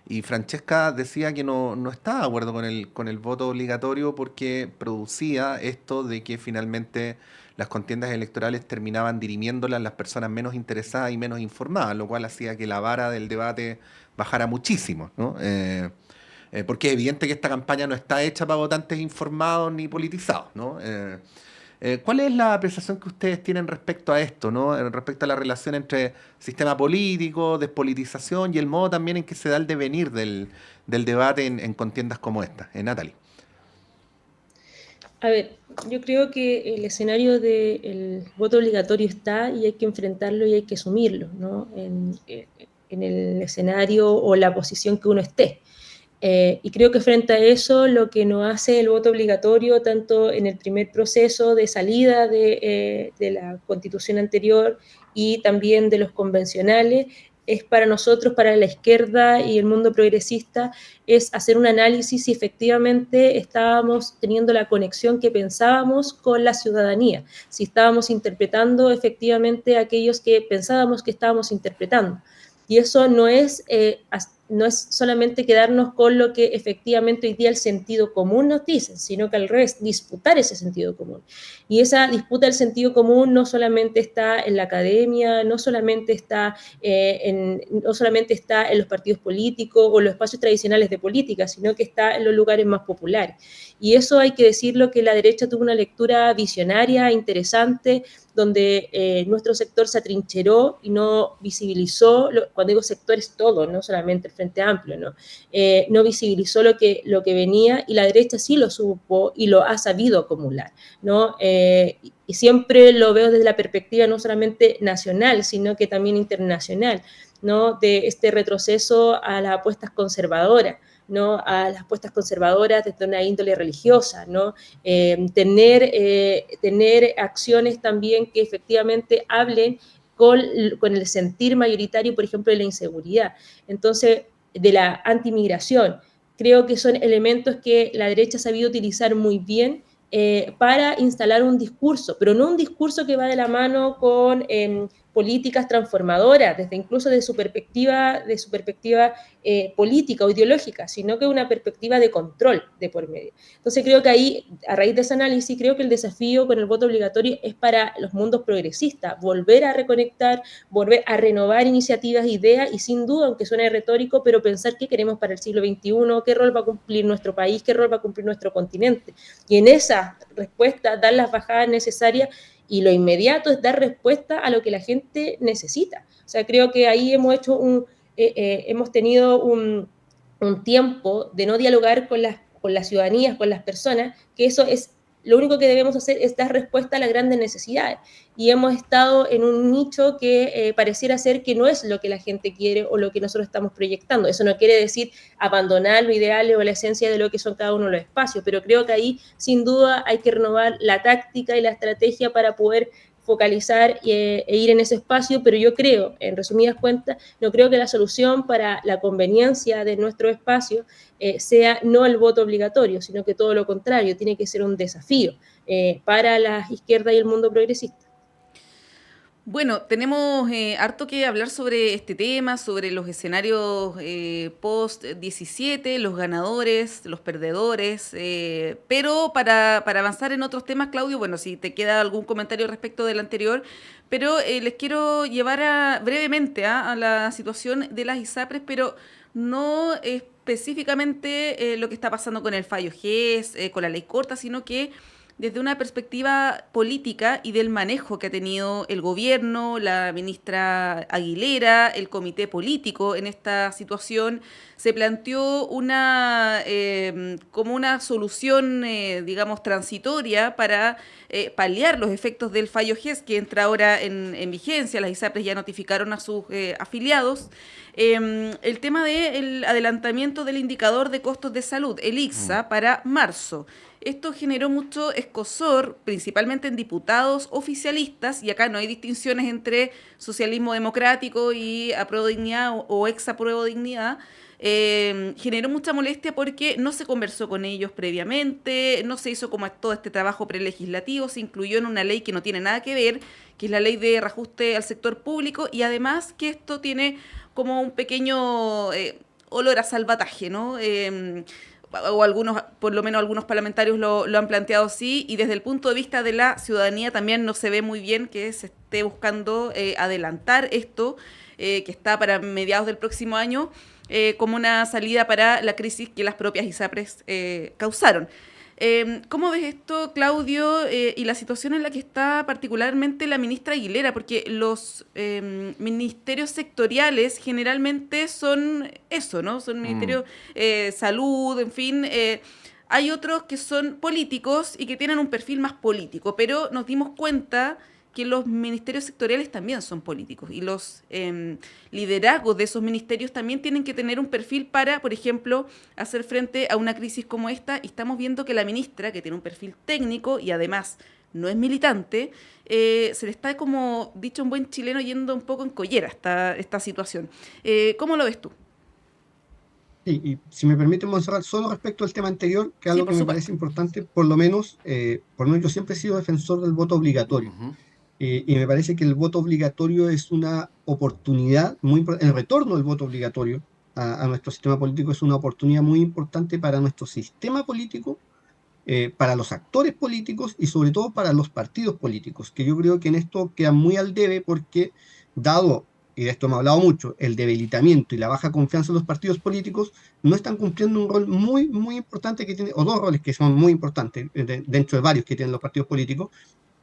y Francesca decía que no estaba de acuerdo con el voto obligatorio porque producía esto de que finalmente las contiendas electorales terminaban dirimiéndolas las personas menos interesadas y menos informadas, lo cual hacía que la vara del debate bajara muchísimo, ¿no? Porque es evidente que esta campaña no está hecha para votantes informados ni politizados, ¿no? ¿Cuál es la apreciación que ustedes tienen respecto a esto, ¿no? Respecto a la relación entre sistema político, despolitización y el modo también en que se da el devenir del debate en contiendas como esta? Natalie. A ver, yo creo que el escenario del voto obligatorio está y hay que enfrentarlo y hay que asumirlo, ¿no? En el escenario o la posición que uno esté. Y creo que frente a eso, lo que nos hace el voto obligatorio, tanto en el primer proceso de salida de la constitución anterior y también de los convencionales, es para nosotros, para la izquierda y el mundo progresista, es hacer un análisis si efectivamente estábamos teniendo la conexión que pensábamos con la ciudadanía, si estábamos interpretando efectivamente aquellos que pensábamos que estábamos interpretando. Y eso no es solamente quedarnos con lo que efectivamente hoy día el sentido común nos dice, sino que al revés, disputar ese sentido común. Y esa disputa del sentido común no solamente está en la academia, no solamente está en los partidos políticos o los espacios tradicionales de política, sino que está en los lugares más populares. Y eso hay que decirlo, que la derecha tuvo una lectura visionaria, interesante, donde nuestro sector se atrincheró y no visibilizó, cuando digo sector es todo, no solamente el Frente Amplio, ¿no? No visibilizó lo que venía, y la derecha sí lo supo y lo ha sabido acumular, ¿no? Y siempre lo veo desde la perspectiva no solamente nacional, sino que también internacional, ¿no? De este retroceso a las apuestas conservadoras, ¿no? A las apuestas conservadoras desde una índole religiosa, ¿no? Tener acciones también que efectivamente hablen con el sentir mayoritario, por ejemplo, de la inseguridad. Entonces, de la antimigración. Creo que son elementos que la derecha ha sabido utilizar muy bien para instalar un discurso, pero no un discurso que va de la mano con políticas transformadoras, desde incluso de su perspectiva política o ideológica, sino que una perspectiva de control de por medio. Entonces creo que ahí, a raíz de ese análisis, creo que el desafío con el voto obligatorio es para los mundos progresistas, volver a reconectar, volver a renovar iniciativas, ideas, y sin duda, aunque suene retórico, pero pensar qué queremos para el siglo XXI, qué rol va a cumplir nuestro país, qué rol va a cumplir nuestro continente. Y en esa respuesta, dar las bajadas necesarias, y lo inmediato es dar respuesta a lo que la gente necesita. O sea, creo que ahí hemos tenido un tiempo de no dialogar con las ciudadanías, con las personas, que eso es lo único que debemos hacer, es dar respuesta a las grandes necesidades. Y hemos estado en un nicho que pareciera ser que no es lo que la gente quiere o lo que nosotros estamos proyectando. Eso no quiere decir abandonar lo ideal o la esencia de lo que son cada uno de los espacios, pero creo que ahí sin duda hay que renovar la táctica y la estrategia para poder focalizar e ir en ese espacio, pero yo creo, en resumidas cuentas, no creo que la solución para la conveniencia de nuestro espacio sea no el voto obligatorio, sino que todo lo contrario, tiene que ser un desafío para la izquierda y el mundo progresista. Bueno, tenemos harto que hablar sobre este tema, sobre los escenarios post-17, los ganadores, los perdedores, pero para avanzar en otros temas, Claudio, bueno, si te queda algún comentario respecto del anterior, pero les quiero llevar brevemente a la situación de las ISAPRES, pero no específicamente lo que está pasando con el fallo GES, con la ley corta, sino que desde una perspectiva política y del manejo que ha tenido el gobierno, la ministra Aguilera, el comité político en esta situación, se planteó como una solución, digamos, transitoria para paliar los efectos del fallo GES, que entra ahora en vigencia. Las ISAPRES ya notificaron a sus afiliados. El tema del adelantamiento del indicador de costos de salud, el ICSA, para marzo. Esto generó mucho escozor, principalmente en diputados oficialistas, y acá no hay distinciones entre socialismo democrático y apruebo dignidad o ex apruebo dignidad. Generó mucha molestia porque no se conversó con ellos previamente, no se hizo como todo este trabajo prelegislativo, se incluyó en una ley que no tiene nada que ver, que es la ley de reajuste al sector público, y además que esto tiene como un pequeño olor a salvataje, ¿no? O algunos, por lo menos algunos parlamentarios lo han planteado así, y desde el punto de vista de la ciudadanía también no se ve muy bien que se esté buscando adelantar esto, que está para mediados del próximo año, como una salida para la crisis que las propias ISAPRES causaron. ¿Cómo ves esto, Claudio, y la situación en la que está particularmente la ministra Aguilera? Porque los ministerios sectoriales generalmente son eso, ¿no? Son ministerios salud, en fin. Hay otros que son políticos y que tienen un perfil más político, pero nos dimos cuenta que los ministerios sectoriales también son políticos y los liderazgos de esos ministerios también tienen que tener un perfil para, por ejemplo, hacer frente a una crisis como esta, y estamos viendo que la ministra, que tiene un perfil técnico y además no es militante, se le está, como dicho un buen chileno, yendo un poco en collera esta situación. ¿Cómo lo ves tú? Sí, y si me permite, Montserrat, solo respecto al tema anterior, que es Sí, algo por que me supuesto. parece importante, por lo menos yo siempre he sido defensor del voto obligatorio. Y me parece que el voto obligatorio es una oportunidad el retorno del voto obligatorio a nuestro sistema político es una oportunidad muy importante para nuestro sistema político, para los actores políticos y sobre todo para los partidos políticos, que yo creo que en esto quedan muy al debe porque, dado, y de esto hemos hablado mucho, el debilitamiento y la baja confianza en los partidos políticos, no están cumpliendo un rol muy, muy importante que tiene, o dos roles que son muy importantes dentro de varios que tienen los partidos políticos,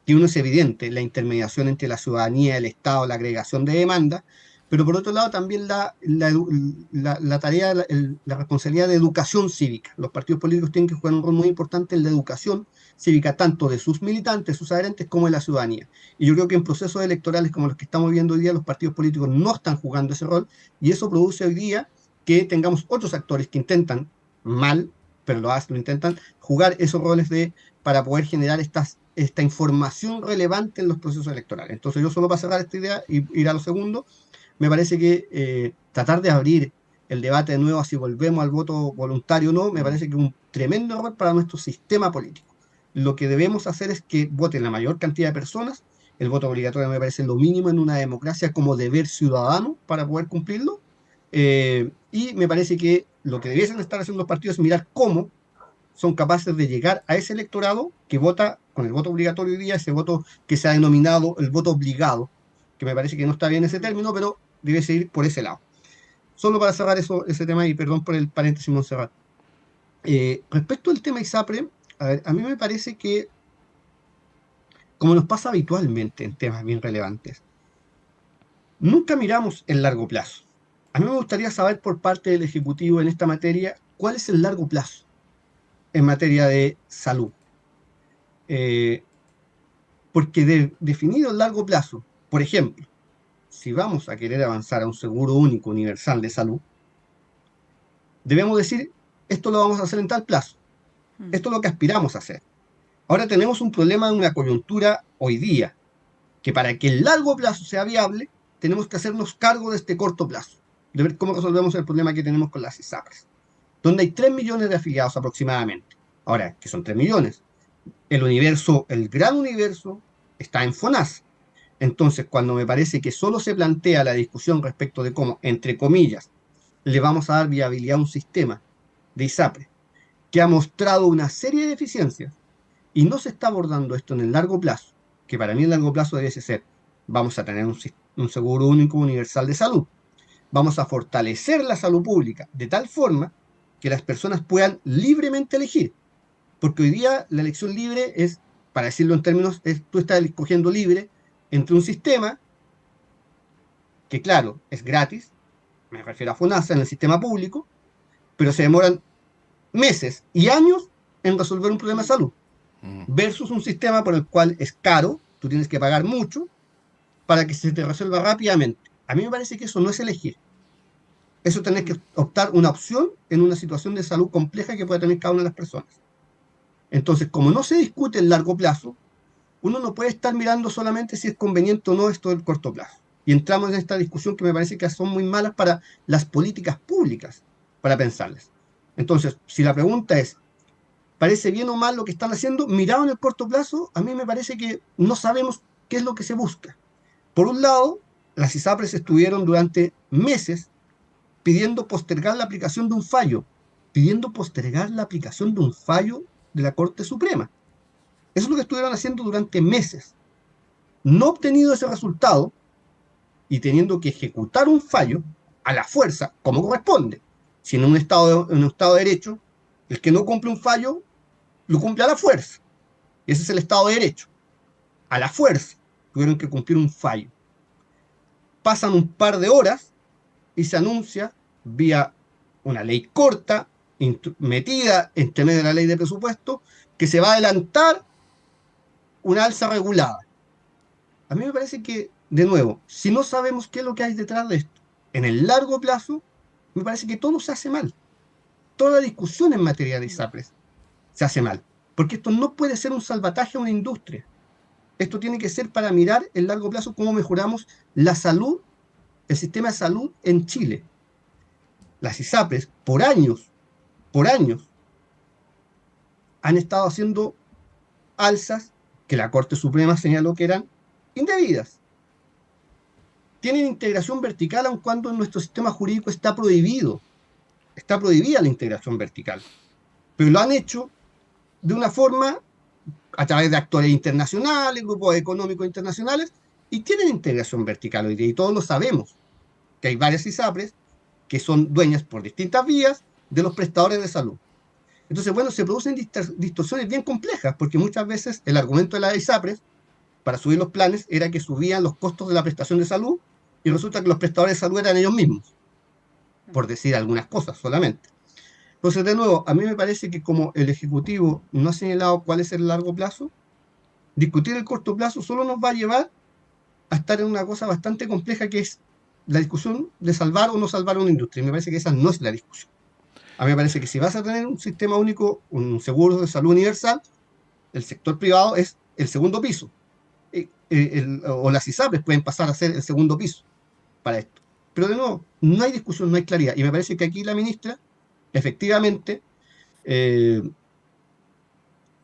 que uno es evidente, la intermediación entre la ciudadanía, el Estado, la agregación de demanda, pero por otro lado también la tarea, la responsabilidad de educación cívica. Los partidos políticos tienen que jugar un rol muy importante en la educación cívica, tanto de sus militantes, sus adherentes, como de la ciudadanía. Y yo creo que en procesos electorales como los que estamos viendo hoy día, los partidos políticos no están jugando ese rol, y eso produce hoy día que tengamos otros actores que intentan, mal, pero lo intentan, jugar esos roles para poder generar esta información relevante en los procesos electorales. Entonces yo solo para cerrar esta idea y ir a lo segundo, me parece que tratar de abrir el debate de nuevo a si volvemos al voto voluntario o no, me parece que es un tremendo error para nuestro sistema político. Lo que debemos hacer es que voten la mayor cantidad de personas. El voto obligatorio me parece lo mínimo en una democracia como deber ciudadano para poder cumplirlo. Y me parece que lo que debiesen estar haciendo los partidos es mirar cómo son capaces de llegar a ese electorado que vota con el voto obligatorio hoy día, ese voto que se ha denominado el voto obligado, que me parece que no está bien ese término, pero debe seguir por ese lado. Solo para cerrar ese tema, y perdón por el paréntesis, Montserrat. Respecto al tema ISAPRE, a mí me parece que, como nos pasa habitualmente en temas bien relevantes, nunca miramos el largo plazo. A mí me gustaría saber por parte del Ejecutivo en esta materia, ¿cuál es el largo plazo en materia de salud? Porque definido el largo plazo, por ejemplo, si vamos a querer avanzar a un seguro único universal de salud, debemos decir, esto lo vamos a hacer en tal plazo. Esto es lo que aspiramos a hacer. Ahora tenemos un problema en una coyuntura hoy día, que para que el largo plazo sea viable, tenemos que hacernos cargo de este corto plazo, de ver cómo resolvemos el problema que tenemos con las ISAPRES, donde hay 3 millones de afiliados aproximadamente. Ahora, ¿qué son 3 millones? El gran universo está en FONASA. Entonces, cuando me parece que solo se plantea la discusión respecto de cómo, entre comillas, le vamos a dar viabilidad a un sistema de ISAPRE que ha mostrado una serie de deficiencias y no se está abordando esto en el largo plazo, que para mí el largo plazo debe ser, vamos a tener un seguro único universal de salud, vamos a fortalecer la salud pública de tal forma que las personas puedan libremente elegir. Porque hoy día la elección libre es, para decirlo en términos, tú estás escogiendo libre entre un sistema que, claro, es gratis, me refiero a FONASA, en el sistema público, pero se demoran meses y años en resolver un problema de salud, versus un sistema por el cual es caro, tú tienes que pagar mucho para que se te resuelva rápidamente. A mí me parece que eso no es elegir. Eso tenés que optar una opción en una situación de salud compleja que pueda tener cada una de las personas. Entonces, como no se discute en largo plazo, uno no puede estar mirando solamente si es conveniente o no esto del corto plazo. Y entramos en esta discusión que me parece que son muy malas para las políticas públicas, para pensarlas. Entonces, si la pregunta es, ¿parece bien o mal lo que están haciendo? Mirado en el corto plazo, a mí me parece que no sabemos qué es lo que se busca. Por un lado, las ISAPRES estuvieron durante meses pidiendo postergar la aplicación de un fallo, de la Corte Suprema. Eso es lo que estuvieron haciendo durante meses. No obtenido ese resultado y teniendo que ejecutar un fallo a la fuerza, como corresponde. Si en un estado de derecho, el que no cumple un fallo, lo cumple a la fuerza. Ese es el Estado de Derecho. A la fuerza tuvieron que cumplir un fallo. Pasan un par de horas y se anuncia vía una ley corta, metida entre medio de la ley de presupuesto, que se va a adelantar una alza regulada. A mí me parece que, de nuevo, si no sabemos qué es lo que hay detrás de esto, en el largo plazo, me parece que todo se hace mal. Toda la discusión en materia de ISAPRES se hace mal, porque esto no puede ser un salvataje a una industria. Esto tiene que ser para mirar en largo plazo cómo mejoramos la salud, el sistema de salud en Chile. Las ISAPRES, por años, han estado haciendo alzas que la Corte Suprema señaló que eran indebidas. Tienen integración vertical aun cuando en nuestro sistema jurídico está prohibida la integración vertical. Pero lo han hecho de una forma a través de actores internacionales, grupos económicos internacionales, y tienen integración vertical hoy día, y todos lo sabemos, que hay varias ISAPRES que son dueñas por distintas vías de los prestadores de salud. Entonces, bueno, se producen distorsiones bien complejas, porque muchas veces el argumento de las ISAPRES para subir los planes era que subían los costos de la prestación de salud, y resulta que los prestadores de salud eran ellos mismos, por decir algunas cosas solamente. Entonces, de nuevo, a mí me parece que como el Ejecutivo no ha señalado cuál es el largo plazo, discutir el corto plazo solo nos va a llevar a estar en una cosa bastante compleja, que es la discusión de salvar o no salvar una industria. Y me parece que esa no es la discusión. A mí me parece que si vas a tener un sistema único, un seguro de salud universal, el sector privado es el segundo piso. O las ISAPRES pueden pasar a ser el segundo piso para esto. Pero de nuevo, no hay discusión, no hay claridad. Y me parece que aquí la ministra, efectivamente,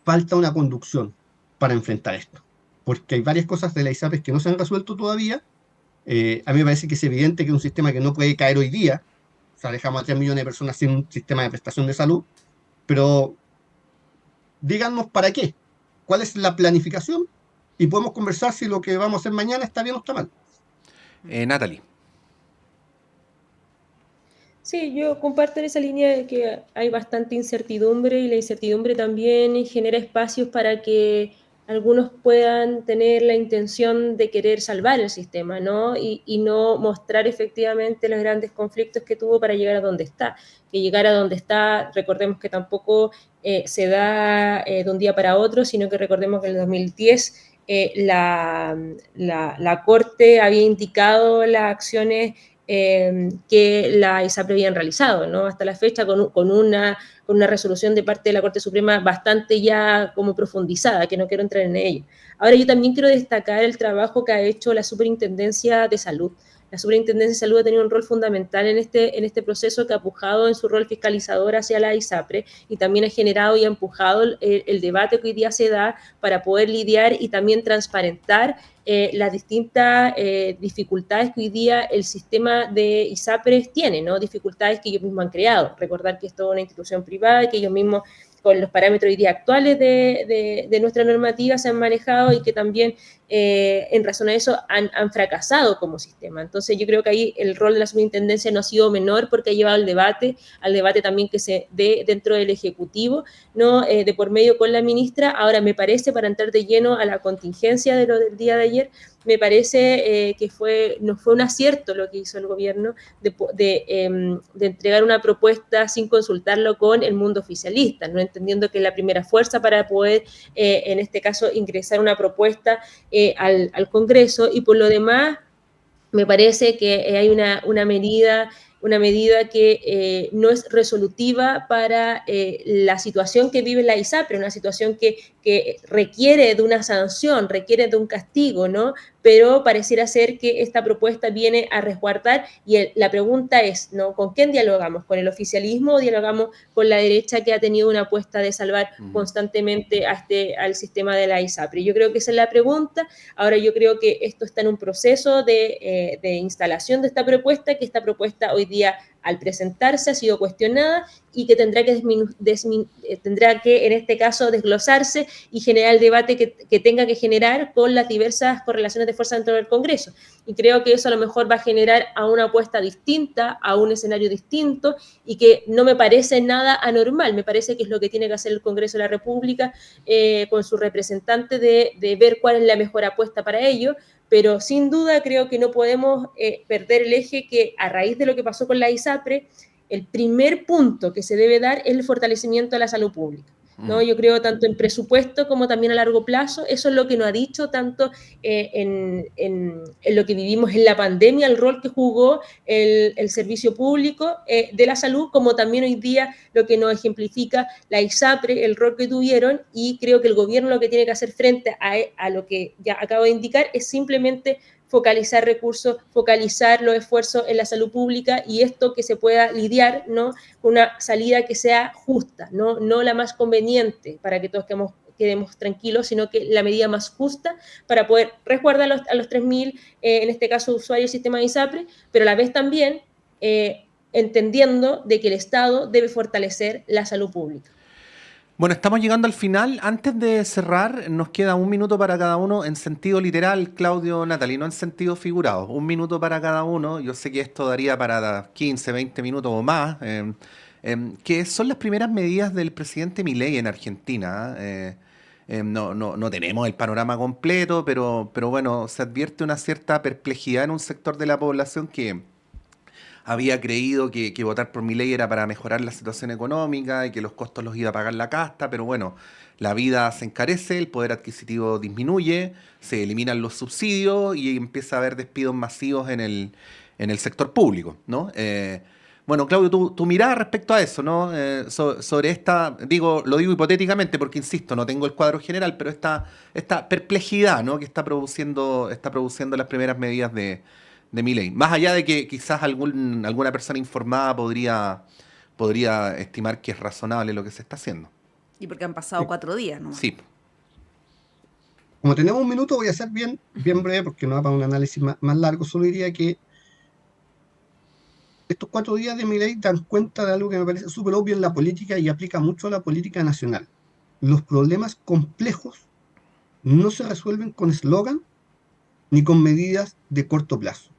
falta una conducción para enfrentar esto. Porque hay varias cosas de la ISAPRES que no se han resuelto todavía. A mí me parece que es evidente que es un sistema que no puede caer hoy día. O sea, dejamos a 3 millones de personas sin un sistema de prestación de salud. Pero díganos para qué. ¿Cuál es la planificación? Y podemos conversar si lo que vamos a hacer mañana está bien o está mal. Natalie. Sí, yo comparto en esa línea de que hay bastante incertidumbre, y la incertidumbre también genera espacios para que algunos puedan tener la intención de querer salvar el sistema, ¿no? Y no mostrar efectivamente los grandes conflictos que tuvo para llegar a donde está. Que llegar a donde está, recordemos que tampoco se da de un día para otro, sino que recordemos que en el 2010 la Corte había indicado las acciones que la ISAPRE habían realizado, ¿no? Hasta la fecha con una resolución de parte de la Corte Suprema bastante ya como profundizada, que no quiero entrar en ello. Ahora, yo también quiero destacar el trabajo que ha hecho la Superintendencia de Salud. La Superintendencia de Salud ha tenido un rol fundamental en este proceso, que ha empujado en su rol fiscalizador hacia la ISAPRE, y también ha generado y ha empujado el debate que hoy día se da para poder lidiar y también transparentar las distintas dificultades que hoy día el sistema de ISAPRES tiene, ¿no? Dificultades que ellos mismos han creado. Recordar que esto es una institución privada y que ellos mismos con los parámetros hoy día actuales de nuestra normativa se han manejado y que también en razón a eso han fracasado como sistema. Entonces yo creo que ahí el rol de la superintendencia no ha sido menor porque ha llevado al debate también que se dé dentro del Ejecutivo, ¿no? De por medio con la ministra. Ahora me parece, para entrar de lleno a la contingencia de lo del día de ayer, me parece que no fue un acierto lo que hizo el gobierno de entregar una propuesta sin consultarlo con el mundo oficialista, no entendiendo que es la primera fuerza para poder, en este caso, ingresar una propuesta al Congreso. Y por lo demás, me parece que hay una medida que no es resolutiva para la situación que vive la ISAPRE, una situación que requiere de una sanción, requiere de un castigo, ¿no? Pero pareciera ser que esta propuesta viene a resguardar y la pregunta es, ¿no? ¿Con quién dialogamos? ¿Con el oficialismo o dialogamos con la derecha que ha tenido una apuesta de salvar constantemente al sistema de la ISAPRE? Yo creo que esa es la pregunta. Ahora yo creo que esto está en un proceso de instalación de esta propuesta, que esta propuesta hoy día al presentarse ha sido cuestionada y que tendrá que en este caso desglosarse y generar el debate que tenga que generar con las diversas correlaciones de fuerza dentro del Congreso. Y creo que eso a lo mejor va a generar a una apuesta distinta, a un escenario distinto, y que no me parece nada anormal. Me parece que es lo que tiene que hacer el Congreso de la República con su representante de ver cuál es la mejor apuesta para ello. Pero sin duda creo que no podemos perder el eje que a raíz de lo que pasó con la ISAPRE, el primer punto que se debe dar es el fortalecimiento de la salud pública, ¿no? Yo creo tanto en presupuesto como también a largo plazo. Eso es lo que nos ha dicho tanto en lo que vivimos en la pandemia, el rol que jugó el servicio público de la salud, como también hoy día lo que nos ejemplifica la ISAPRE, el rol que tuvieron. Y creo que el gobierno lo que tiene que hacer frente a lo que ya acabo de indicar es simplemente focalizar recursos, focalizar los esfuerzos en la salud pública, y esto que se pueda lidiar, ¿no? Con una salida que sea justa, no la más conveniente para que todos quedemos tranquilos, sino que la medida más justa para poder resguardar a los 3.000, en este caso, usuarios del sistema de ISAPRE, pero a la vez también entendiendo de que el Estado debe fortalecer la salud pública. Bueno, estamos llegando al final. Antes de cerrar, nos queda 1 minuto para cada uno en sentido literal, Claudio, Natalie, no en sentido figurado. 1 minuto para cada uno. Yo sé que esto daría para 15, 20 minutos o más. Que son las primeras medidas del presidente Milei en Argentina. No tenemos el panorama completo, pero bueno, se advierte una cierta perplejidad en un sector de la población que había creído que votar por Milei era para mejorar la situación económica y que los costos los iba a pagar la casta, pero bueno, la vida se encarece, el poder adquisitivo disminuye, se eliminan los subsidios y empieza a haber despidos masivos en el sector público, ¿no? Bueno, Claudio, tu mirada respecto a eso, ¿no? Sobre esta, lo digo hipotéticamente porque, insisto, no tengo el cuadro general, pero esta perplejidad, ¿no? Que está produciendo las primeras medidas de Milei. Más allá de que quizás alguna persona informada podría estimar que es razonable lo que se está haciendo. Y porque han pasado 4 días, ¿no? Sí. Como tenemos 1 minuto, voy a ser bien breve porque no va para un análisis más largo. Solo diría que estos 4 días de Milei dan cuenta de algo que me parece súper obvio en la política y aplica mucho a la política nacional. Los problemas complejos no se resuelven con eslogan ni con medidas de corto plazo.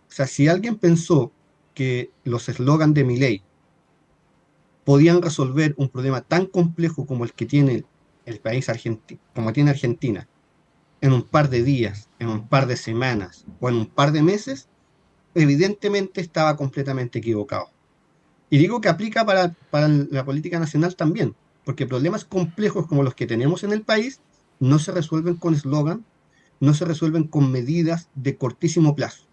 O sea, si alguien pensó que los eslogans de Milei podían resolver un problema tan complejo como el que tiene el país argentino, como tiene Argentina, en un par de días, en un par de semanas o en un par de meses, evidentemente estaba completamente equivocado. Y digo que aplica para la política nacional también, porque problemas complejos como los que tenemos en el país no se resuelven con eslogan, no se resuelven con medidas de cortísimo plazo.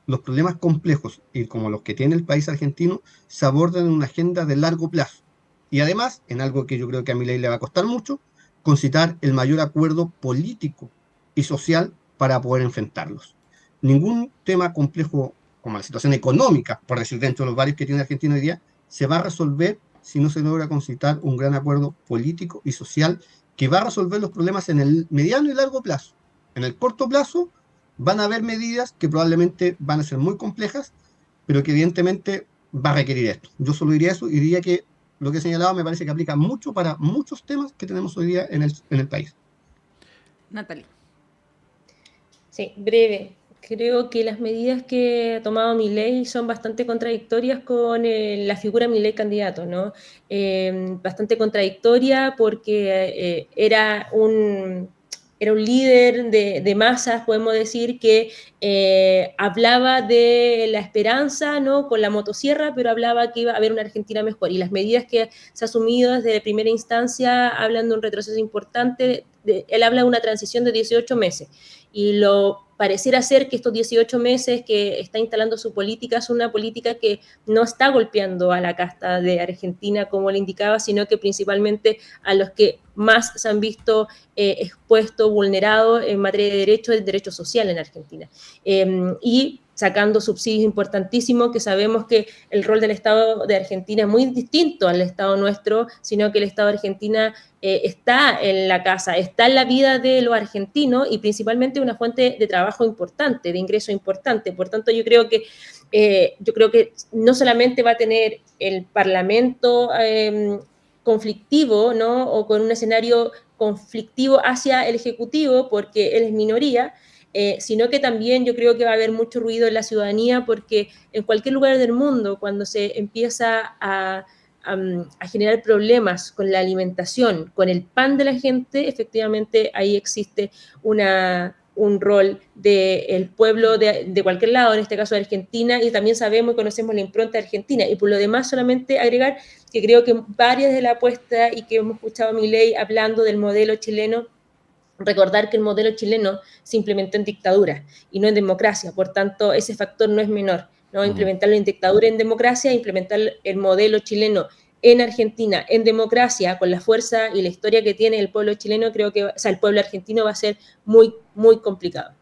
Los problemas complejos, y como los que tiene el país argentino, se abordan en una agenda de largo plazo. Y además, en algo que yo creo que a Milei le va a costar mucho, concitar el mayor acuerdo político y social para poder enfrentarlos. Ningún tema complejo como la situación económica, por decir dentro de los varios que tiene Argentina hoy día, se va a resolver si no se logra concitar un gran acuerdo político y social que va a resolver los problemas en el mediano y largo plazo. En el corto plazo van a haber medidas que probablemente van a ser muy complejas, pero que evidentemente va a requerir esto. Yo solo diría eso y diría que lo que he señalado me parece que aplica mucho para muchos temas que tenemos hoy día en el país. Natalie. Sí, breve. Creo que las medidas que ha tomado Milei son bastante contradictorias con la figura Milei candidato, ¿no? Bastante contradictoria porque era un líder de masas, podemos decir, que hablaba de la esperanza, ¿no? Con la motosierra, pero hablaba que iba a haber una Argentina mejor. Y las medidas que se ha asumido desde primera instancia hablan de un retroceso importante. Él habla de una transición de 18 meses. Y lo pareciera ser que estos 18 meses que está instalando su política es una política que no está golpeando a la casta de Argentina, como le indicaba, sino que principalmente a los que más se han visto expuestos, vulnerados en materia de derecho social en Argentina. Y sacando subsidios importantísimos, que sabemos que el rol del Estado de Argentina es muy distinto al Estado nuestro, sino que el Estado de Argentina está en la casa, está en la vida de los argentinos y principalmente una fuente de trabajo importante, de ingreso importante. Por tanto, yo creo que no solamente va a tener el Parlamento conflictivo, ¿no? O con un escenario conflictivo hacia el Ejecutivo, porque él es minoría, sino que también yo creo que va a haber mucho ruido en la ciudadanía, porque en cualquier lugar del mundo, cuando se empieza a generar problemas con la alimentación, con el pan de la gente, efectivamente ahí existe un rol del pueblo de cualquier lado, en este caso de Argentina, y también sabemos y conocemos la impronta de Argentina. Y por lo demás, solamente agregar que creo que varias de la apuesta y que hemos escuchado a Milei hablando del modelo chileno, recordar que el modelo chileno se implementó en dictadura y no en democracia, por tanto ese factor no es menor, ¿no? Implementarlo en dictadura, en democracia, implementar el modelo chileno en Argentina, en democracia, con la fuerza y la historia que tiene el pueblo chileno, creo que, el pueblo argentino va a ser muy, muy complicado.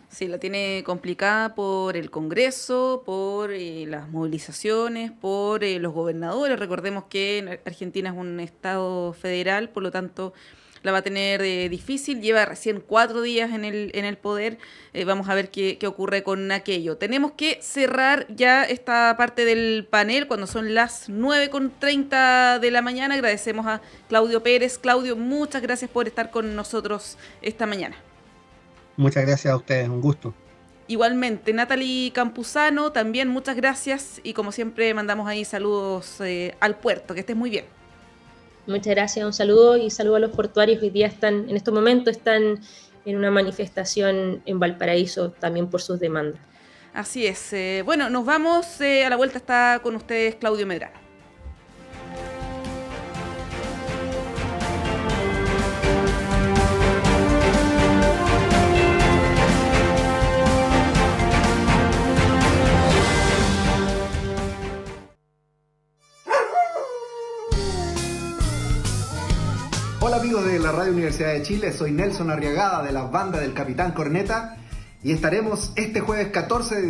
Sí, la tiene complicada por el Congreso, por las movilizaciones, por los gobernadores. Recordemos que Argentina es un estado federal, por lo tanto la va a tener difícil. Lleva recién 4 días en el poder. Vamos a ver qué ocurre con aquello. Tenemos que cerrar ya esta parte del panel cuando son las 9:30 de la mañana. Agradecemos a Claudio Pérez. Claudio, muchas gracias por estar con nosotros esta mañana. Muchas gracias a ustedes, un gusto. Igualmente, Natalie Campuzano, también muchas gracias y como siempre mandamos ahí saludos al puerto, que estés muy bien. Muchas gracias, un saludo y saludo a los portuarios que hoy día en estos momentos están en una manifestación en Valparaíso también por sus demandas. Así es, bueno, nos vamos, a la vuelta está con ustedes Claudio Medrano. Hola amigos de la Radio Universidad de Chile, soy Nelson Arriagada de la banda del Capitán Corneta y estaremos este jueves 14 de